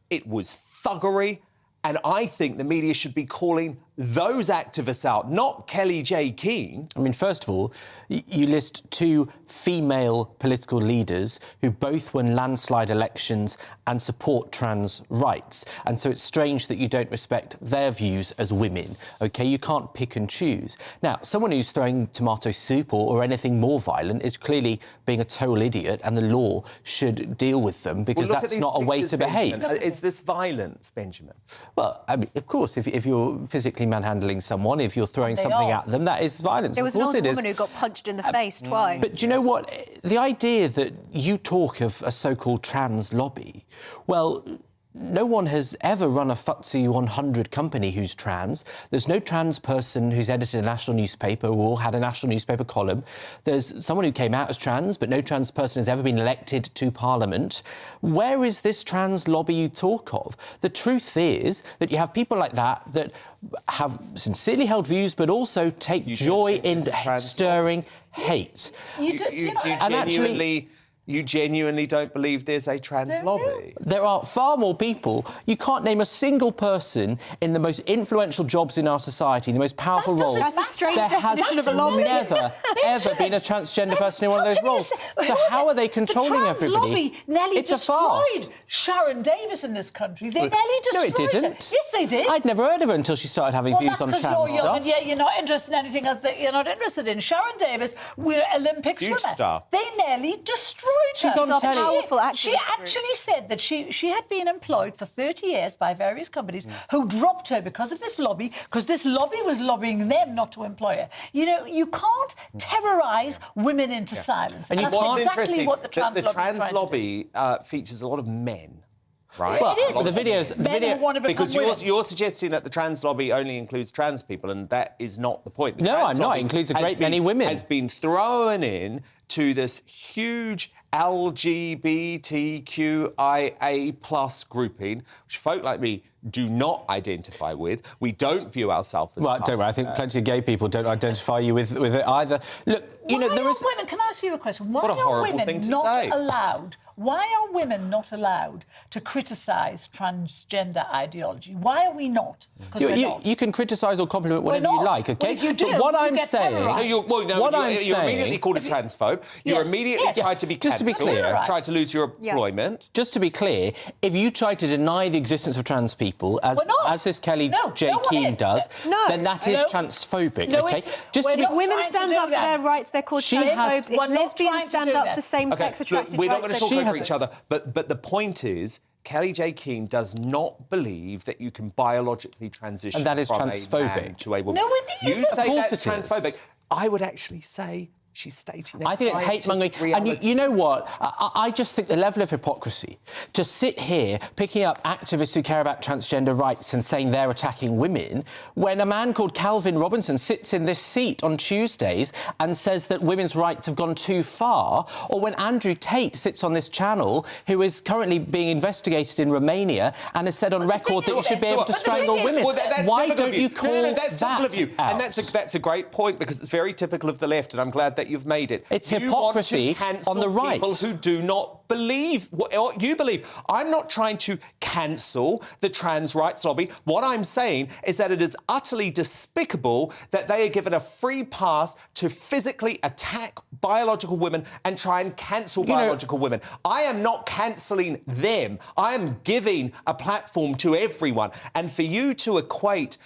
it was thuggery, and I think the media should be calling those activists out, not Kelly J. Keane. I mean, first of all, you list two female political leaders who both won landslide elections and support trans rights. And so it's strange that you don't respect their views as women, OK? You can't pick and choose. Now, someone who's throwing tomato soup or anything more violent is clearly being a total idiot, and the law should deal with them, because that's not a way to behave. Is this violence, Benjamin? Well, I mean, of course, if you're physically manhandling someone, if you're throwing something at them, that is violence. There was an old woman who got punched in the face twice. But do you know what? The idea that you talk of a so-called trans lobby, well, no one has ever run a FTSE 100 company who's trans. There's no trans person who's edited a national newspaper or had a national newspaper column. There's someone who came out as trans, but no trans person has ever been elected to Parliament. Where is this trans lobby you talk of? The truth is that you have people like that have sincerely held views, but also take joy in stirring hate. You genuinely don't believe there's a trans lobby? There are far more people. You can't name a single person in the most influential jobs in our society, the most powerful roles. That's a strange definition of a There lobby. has never, ever been a transgender person in one of those roles. So how are they controlling everybody? The trans lobby nearly It's a farce. destroyed Sharon Davis in this country. They nearly No, destroyed it her. didn't. Yes, they did. I'd never heard of her until she started having views on trans that's because you're young stuff. and yet you're not interested in anything else that you're not interested in. Sharon Davis, we're Olympic Huge swimmer. star. They nearly destroyed She's her. on telly. Powerful She activist actually said that she had been employed for 30 years by various companies who dropped her because of this lobby, because this lobby was lobbying them not to employ her. You know, you can't terrorise women into silence. And that's what's exactly interesting, what the trans lobby features a lot of men. Right? Well, it is. The videos... Men who want to become Because women. you're suggesting that the trans lobby only includes trans people, and that is not the point. The No, trans I'm not. lobby It includes a has great many women. Has been thrown in to this huge LGBTQIA plus grouping, which folk like me do not identify with. We don't view ourselves as... Well, don't worry, I think plenty of gay people don't identify you with it either. Look, you know, there is... Women, can I ask you a question? Why What a are horrible women thing to not say. allowed? Why are women not allowed to criticise transgender ideology? Why are we not? Because we're not. You can criticise or compliment whatever you like, OK? Well, if you do, but what you I'm get saying... terrorised. You're immediately called a transphobe. You're immediately tried to be just to be cancelled, clear, tried to lose your employment. Just to be clear, if you try to deny the existence of trans people, as this Kelly J. Keane does, then that is transphobic, OK? If women stand up for their rights, they're called transphobes. If lesbians stand up for same-sex attracted We're not rights, going to they're talk called over each other, but the point is Kelly J. Keane does not believe that you can biologically transition And that is from transphobic. a man to a woman. No, it You isn't. say Of course that's it is. transphobic. I would actually say she's stating I think it's hate-mongering. And you know what? I just think the level of hypocrisy to sit here picking up activists who care about transgender rights and saying they're attacking women when a man called Calvin Robinson sits in this seat on Tuesdays and says that women's rights have gone too far, or when Andrew Tate sits on this channel who is currently being investigated in Romania and has said on record that he should be able to strangle women. Why don't you call that's typical of you. out? And that's a great point, because it's very typical of the left, and I'm glad that you've made it. It's You hypocrisy want to cancel on the right. people who do not believe what you believe. I'm not trying to cancel the trans rights lobby. What I'm saying is that it is utterly despicable that they are given a free pass to physically attack biological women and try and cancel biological women. I am not cancelling them. I am giving a platform to everyone. And for you to equate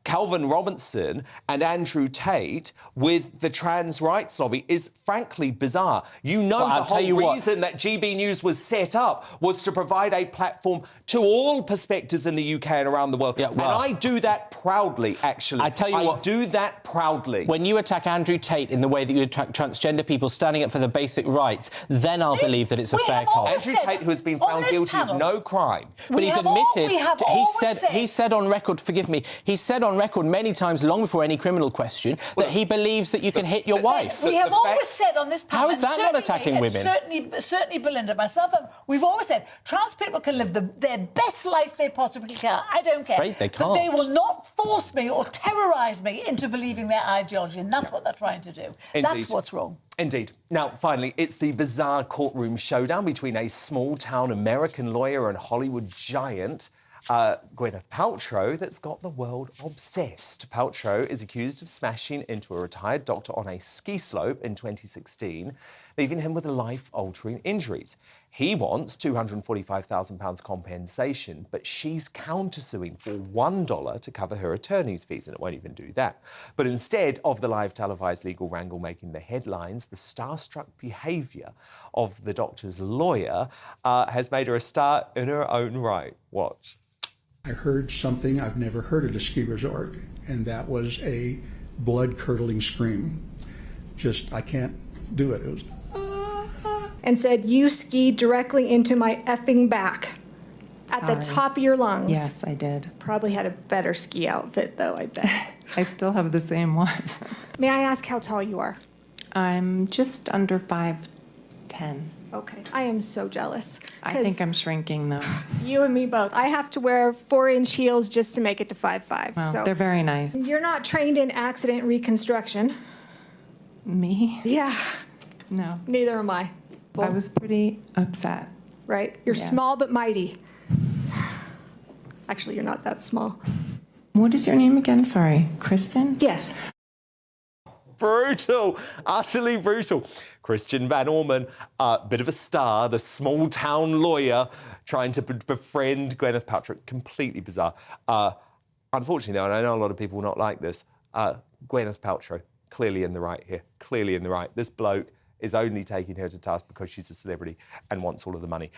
Calvin Robinson and Andrew Tate with the trans rights lobby is frankly bizarre. You know, Well, the I'll tell you whole what. reason that GB News was set up was to provide a platform to all perspectives in the UK and around the world. And I do that proudly, actually. I tell you what, I do that proudly. When you attack Andrew Tate in the way that you attack transgender people standing up for the basic rights, then I'll believe that it's a fair call. Andrew Tate, who has been found guilty of no crime. But he's admitted, he said on record, forgive me, he said on record many times, long before any criminal question, that he believes that you can hit your wife. We have always said on this panel... How is that not attacking women? Certainly Belinda, myself, we've always said trans people can live their best life they possibly can. I don't care. Afraid they But they can't. will not force me or terrorise me into believing their ideology, and that's what they're trying to do. Indeed. That's what's wrong. Indeed. Now, finally, it's the bizarre courtroom showdown between a small-town American lawyer and Hollywood giant Gwyneth Paltrow that's got the world obsessed. Paltrow is accused of smashing into a retired doctor on a ski slope in 2016, leaving him with life-altering injuries. He wants £245,000 compensation, but she's countersuing for $1 to cover her attorney's fees, and it won't even do that. But instead of the live televised legal wrangle making the headlines, the starstruck behaviour of the doctor's lawyer has made her a star in her own right. Watch. I heard something I've never heard at a ski resort, and that was a blood-curdling scream. Just, I can't do it. It was... And said, you skied directly into my effing back at the top of your lungs. Yes, I did. Probably had a better ski outfit, though, I bet. I still have the same one. May I ask how tall you are? I'm just under 5'10". Okay, I am so jealous. I think I'm shrinking, though. You and me both. I have to wear 4-inch heels just to make it to 5'5". Well, so they're very nice. You're not trained in accident reconstruction. Me? Yeah. No. Neither am I. I was pretty upset. Right? You're Yeah. small but mighty. Actually, you're not that small. What is your name again? Sorry. Kristen? Yes. Brutal, utterly brutal. Christian Van Orman, bit of a star, the small-town lawyer trying to befriend Gwyneth Paltrow. Completely bizarre. Unfortunately, though, and I know a lot of people will not like this, Gwyneth Paltrow, clearly in the right here, clearly in the right. This bloke is only taking her to task because she's a celebrity and wants all of the money.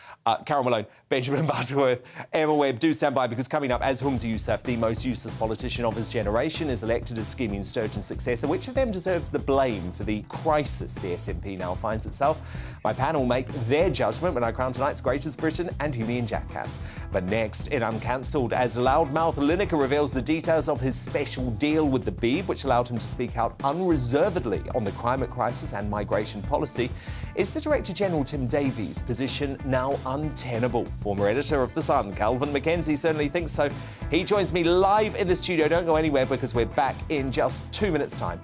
Carol Malone, Benjamin Butterworth, Emma Webb, do stand by, because coming up, as Humza Yousaf, the most useless politician of his generation, is elected as scheming Sturgeon's successor. Which of them deserves the blame for the crisis the SNP now finds itself? My panel make their judgment when I crown tonight's Greatest Britain and Union Jackass. But next, in Uncancelled, as loudmouth Lineker reveals the details of his special deal with the Beeb, which allowed him to speak out unreservedly on the climate crisis and migration policy. Is the Director General Tim Davies' position now untenable? Former editor of The Sun, Calvin McKenzie, certainly thinks so. He joins me live in the studio. Don't go anywhere, because we're back in just 2 minutes' time.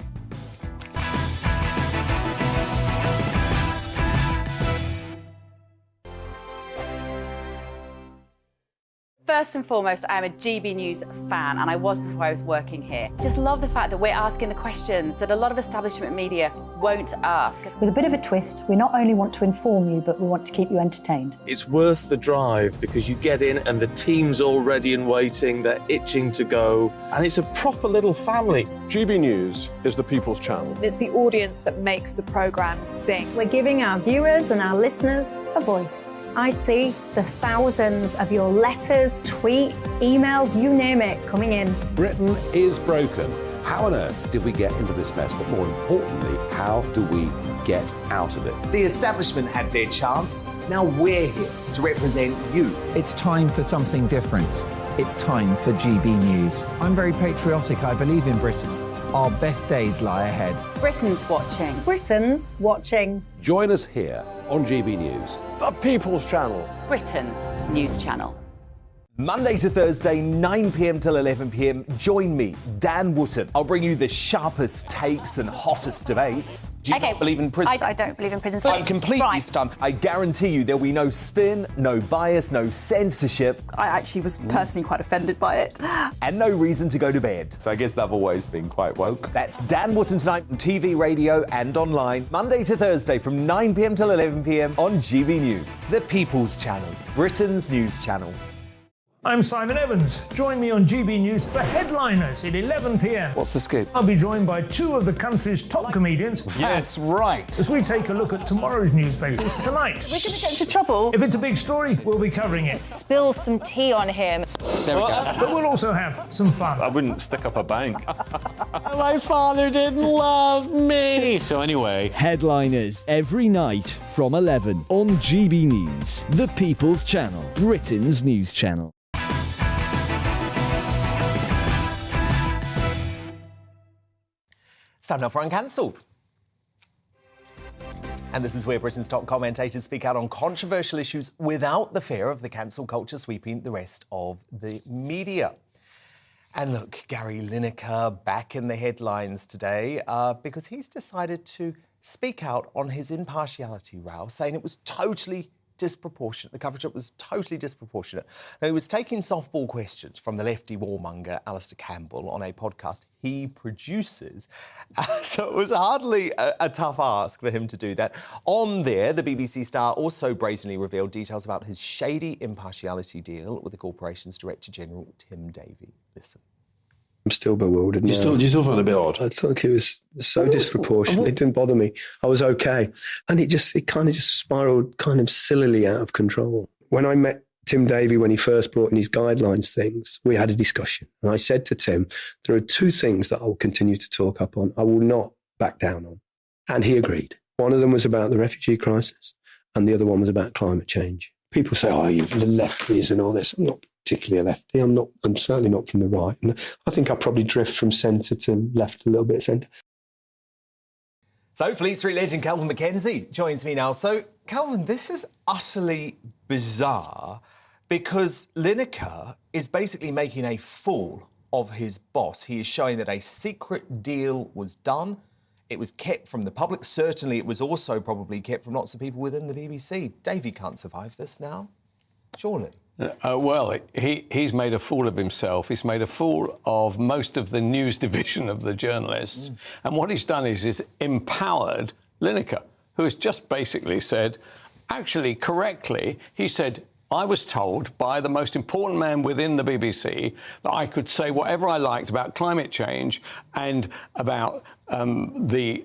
First and foremost, I am a GB News fan, and I was before I was working here. Just love the fact that we're asking the questions that a lot of establishment media won't ask. With a bit of a twist, we not only want to inform you, but we want to keep you entertained. It's worth the drive, because you get in and the team's all ready and waiting, they're itching to go, and it's a proper little family. GB News is the people's channel. It's the audience that makes the programme sing. We're giving our viewers and our listeners a voice. I see the thousands of your letters, tweets, emails, you name it, coming in. Britain is broken. How on earth did we get into this mess? But more importantly, how do we get out of it? The establishment had their chance. Now we're here to represent you. It's time for something different. It's time for GB News. I'm very patriotic. I believe in Britain. Our best days lie ahead. Britain's watching. Britain's watching. Join us here on GB News. The People's Channel. Britain's news channel. Monday to Thursday, 9 p.m. till 11 p.m. Join me, Dan Wootton. I'll bring you the sharpest takes and hottest debates. Do you not believe in prison? I don't believe in prison. I'm completely stunned. I guarantee you there'll be no spin, no bias, no censorship. I actually was personally quite offended by it. And no reason to go to bed. So I guess they've always been quite woke. That's Dan Wootton tonight on TV, radio and online. Monday to Thursday from 9 p.m. till 11 p.m. on GB News. The People's Channel, Britain's news channel. I'm Simon Evans. Join me on GB News for Headliners at 11 p.m. What's the scoop? I'll be joined by two of the country's top comedians. That's right. As we take a look at tomorrow's newspapers tonight. We're going to get into trouble. If it's a big story, we'll be covering it. Spill some tea on him. There we go. But we'll also have some fun. I wouldn't stick up a bank. My father didn't love me. So anyway, Headliners every night from 11 on GB News, the People's Channel, Britain's news channel. It's time now for Uncancelled. And this is where Britain's top commentators speak out on controversial issues without the fear of the cancel culture sweeping the rest of the media. And look, Gary Lineker back in the headlines today because he's decided to speak out on his impartiality row, saying it was totally disproportionate. The coverage was totally disproportionate. Now, he was taking softball questions from the lefty warmonger Alistair Campbell on a podcast he produces. So it was hardly a tough ask for him to do that. On there, the BBC star also brazenly revealed details about his shady impartiality deal with the corporation's Director General, Tim Davie. Listen. I'm still bewildered. Do you still find it a bit odd? I thought it was so disproportionate. It didn't bother me. I was okay. And it kind of just spiraled kind of sillily out of control. When I met Tim Davie, when he first brought in his guidelines things, we had a discussion. And I said to Tim, there are two things that I will continue to talk up on. I will not back down on. And he agreed. One of them was about the refugee crisis and the other one was about climate change. People say, oh, you've the lefties and all this. I'm not particularly a lefty. I'm certainly not from the right. And I think I probably drift from centre to left a little bit centre. So Fleet Street legend Calvin McKenzie joins me now. So Calvin, this is utterly bizarre because Lineker is basically making a fool of his boss. He is showing that a secret deal was done. It was kept from the public. Certainly it was also probably kept from lots of people within the BBC. Davie can't survive this now, surely. Well, he's made a fool of himself. He's made a fool of most of the news division of the journalists. And what he's done is he's empowered Lineker, who has just basically said, actually, correctly, he said, I was told by the most important man within the BBC that I could say whatever I liked about climate change and about the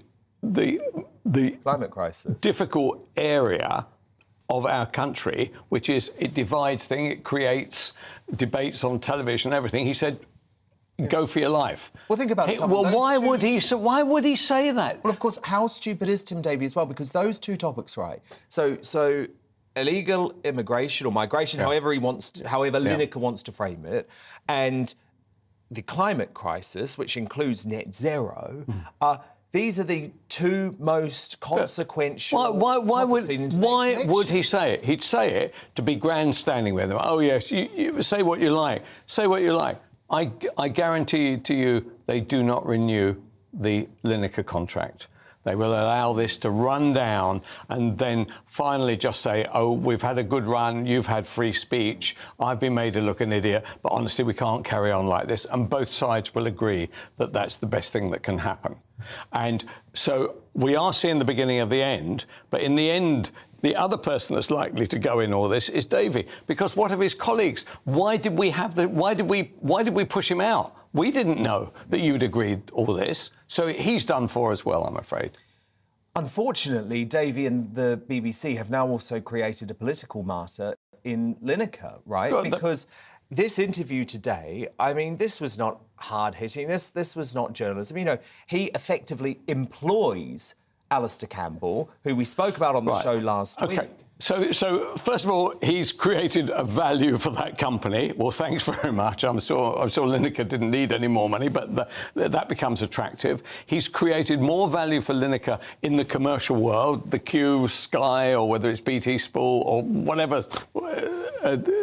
climate crisis, difficult area of our country, which is it divides things, it creates debates on television and everything. He said, go for your life. Well, think about it. Well, why would he say that? Well, of course, how stupid is Tim Davie as well? Because those two topics, right? So illegal immigration or migration, however Lineker wants to frame it, and the climate crisis, which includes net zero, these are the two most consequential. Why would he say it? He'd say it to be grandstanding with them. Oh yes, you say what you like. Say what you like. I guarantee to you, they do not renew the Lineker contract. They will allow this to run down and then finally just say, oh, we've had a good run, you've had free speech, I've been made to look an idiot, but honestly, we can't carry on like this. And both sides will agree that that's the best thing that can happen. And so we are seeing the beginning of the end, but in the end, the other person that's likely to go in all this is Davie, because what of his colleagues? Why did we push him out? We didn't know that you'd agreed all this. So he's done for as well, I'm afraid. Unfortunately, Davey and the BBC have now also created a political martyr in Lineker, right? Because this interview today, I mean, this was not hard-hitting. This was not journalism. You know, he effectively employs Alistair Campbell, who we spoke about on the show last week. So first of all, he's created a value for that company. Well, thanks very much. I'm sure Lineker didn't need any more money, but that becomes attractive. He's created more value for Lineker in the commercial world, the Q, Sky, or whether it's BT Sport or whatever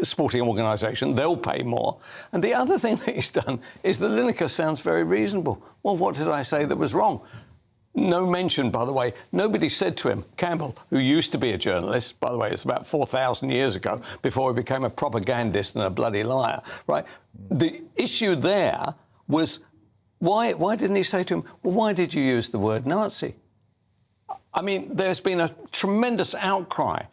sporting organisation, they'll pay more. And the other thing that he's done is that Lineker sounds very reasonable. Well, what did I say that was wrong? No mention, by the way. Nobody said to him, Campbell, who used to be a journalist, by the way, it's about 4,000 years ago, before he became a propagandist and a bloody liar, right? The issue there was, why didn't he say to him, well, why did you use the word Nazi? I mean, there's been a tremendous outcry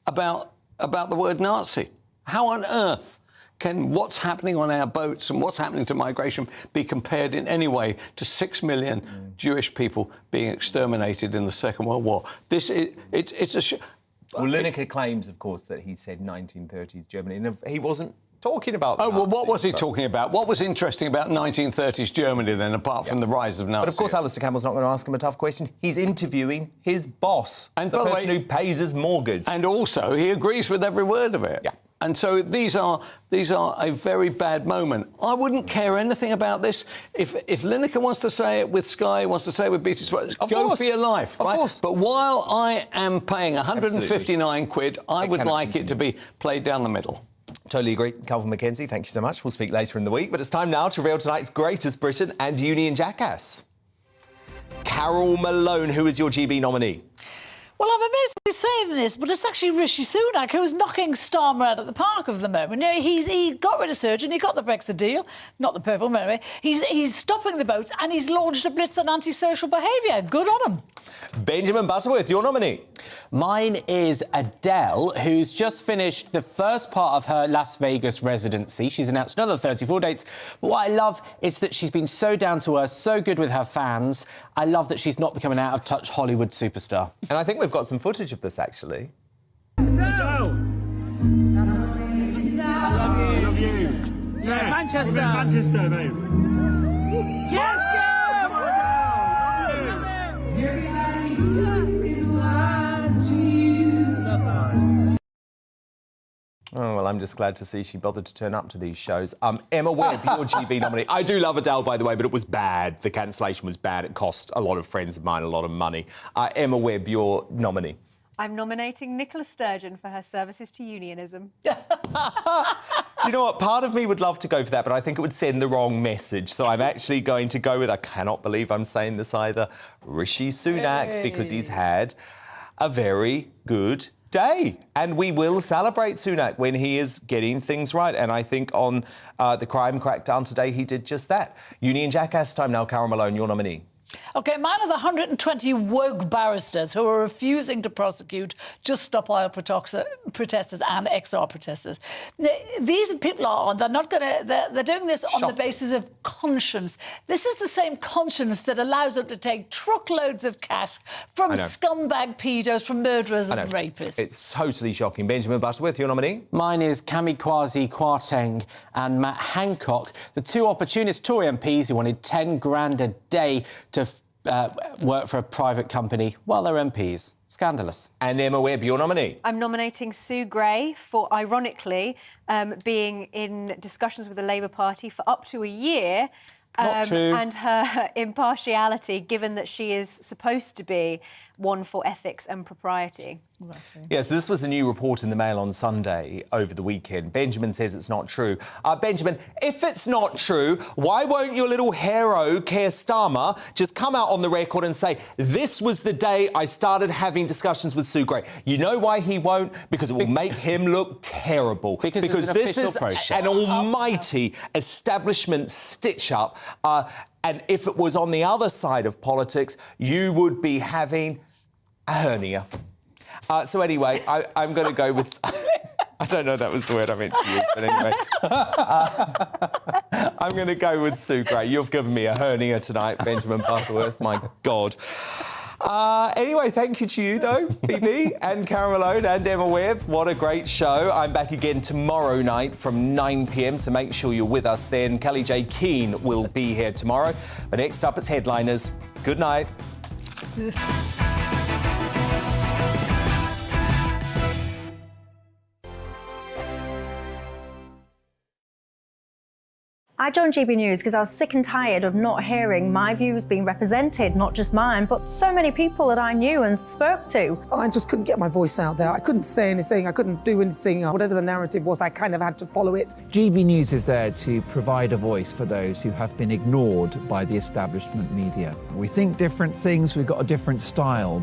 about the word Nazi. How on earth can what's happening on our boats and what's happening to migration be compared in any way to 6 million Jewish people being exterminated in the Second World War? It's a... Well, Lineker claims, of course, that he said 1930s Germany, and he wasn't talking about well, what was he talking about? What was interesting about 1930s Germany, then, apart from the rise of Nazis? But, of course, Alistair Campbell's not going to ask him a tough question. He's interviewing his boss, and the person who pays his mortgage. And also, he agrees with every word of it. Yeah. And so these are a very bad moment. I wouldn't care anything about this. If Lineker wants to say it with Sky, wants to say it with BT Sport, go for your life, right? Of course. But while I am paying 159 quid, I would like it to be played down the middle. Totally agree. Calvin Mackenzie, thank you so much. We'll speak later in the week. But it's time now to reveal tonight's greatest Britain and Union jackass. Carol Malone, who is your GB nominee? Well, I'm amazed to be saying this, but it's actually Rishi Sunak who's knocking Starmer out at the park of the moment. You know, he got rid of Surgeon, he got the Brexit deal, not the purple, but anyway. He's stopping the boats and he's launched a blitz on antisocial behaviour. Good on him. Benjamin Butterworth, your nominee. Mine is Adele, who's just finished the first part of her Las Vegas residency. She's announced another 34 dates. But what I love is that she's been so down to earth, so good with her fans. I love that she's not become an out-of-touch Hollywood superstar. And I think we've got some footage of this, actually. Adele! I love you. Yeah, Manchester. Manchester, mate. Yes, go! Oh, well, I'm just glad to see she bothered to turn up to these shows. Emma Webb, your GB nominee. I do love Adele, by the way, but it was bad. The cancellation was bad. It cost a lot of friends of mine a lot of money. Emma Webb, your nominee. I'm nominating Nicola Sturgeon for her services to unionism. Do you know what? Part of me would love to go for that, but I think it would send the wrong message. So I'm actually going to go with, I cannot believe I'm saying this either, Rishi Sunak, because he's had a very good day. And we will celebrate Sunak when he is getting things right. And I think on the crime crackdown today, he did just that. Union jackass time now. Carol Malone, your nominee. OK, mine are the 120 woke barristers who are refusing to prosecute Just Stop Oil protesters and XR protesters. These people they're not going to... They're doing this on the basis of conscience. This is the same conscience that allows them to take truckloads of cash from scumbag pedos, from murderers and rapists. It's totally shocking. Benjamin Butterworth, your nominee? Mine is Kamikaze Kwarteng and Matt Hancock, the two opportunist Tory MPs who wanted 10 grand a day to work for a private company while they're MPs. Scandalous. And Emma Webb, your nominee? I'm nominating Sue Gray for, ironically, being in discussions with the Labour Party for up to a year. Not true. And her impartiality, given that she is supposed to be one for ethics and propriety. Yes, this was a new report in the Mail on Sunday over the weekend. Benjamin says it's not true. Benjamin, if it's not true, why won't your little hero, Keir Starmer, just come out on the record and say, this was the day I started having discussions with Sue Gray? You know why he won't? Because it will make him look terrible. Because this is an almighty establishment stitch-up. And if it was on the other side of politics, you would be having a hernia. So anyway, I'm going to go with... I don't know if that was the word I meant to use, but anyway. I'm going to go with Sue Gray. You've given me a hernia tonight, Benjamin Butterworth. My God. Anyway, thank you to you, though, Phoebe and Karen Malone and Emma Webb. What a great show. I'm back again tomorrow night from 9 p.m, so make sure you're with us then. Kelly J. Keane will be here tomorrow. But next up, it's Headliners. Good night. I joined GB News because I was sick and tired of not hearing my views being represented, not just mine, but so many people that I knew and spoke to. I just couldn't get my voice out there. I couldn't say anything. I couldn't do anything. Whatever the narrative was, I kind of had to follow it. GB News is there to provide a voice for those who have been ignored by the establishment media. We think different things, we've got a different style.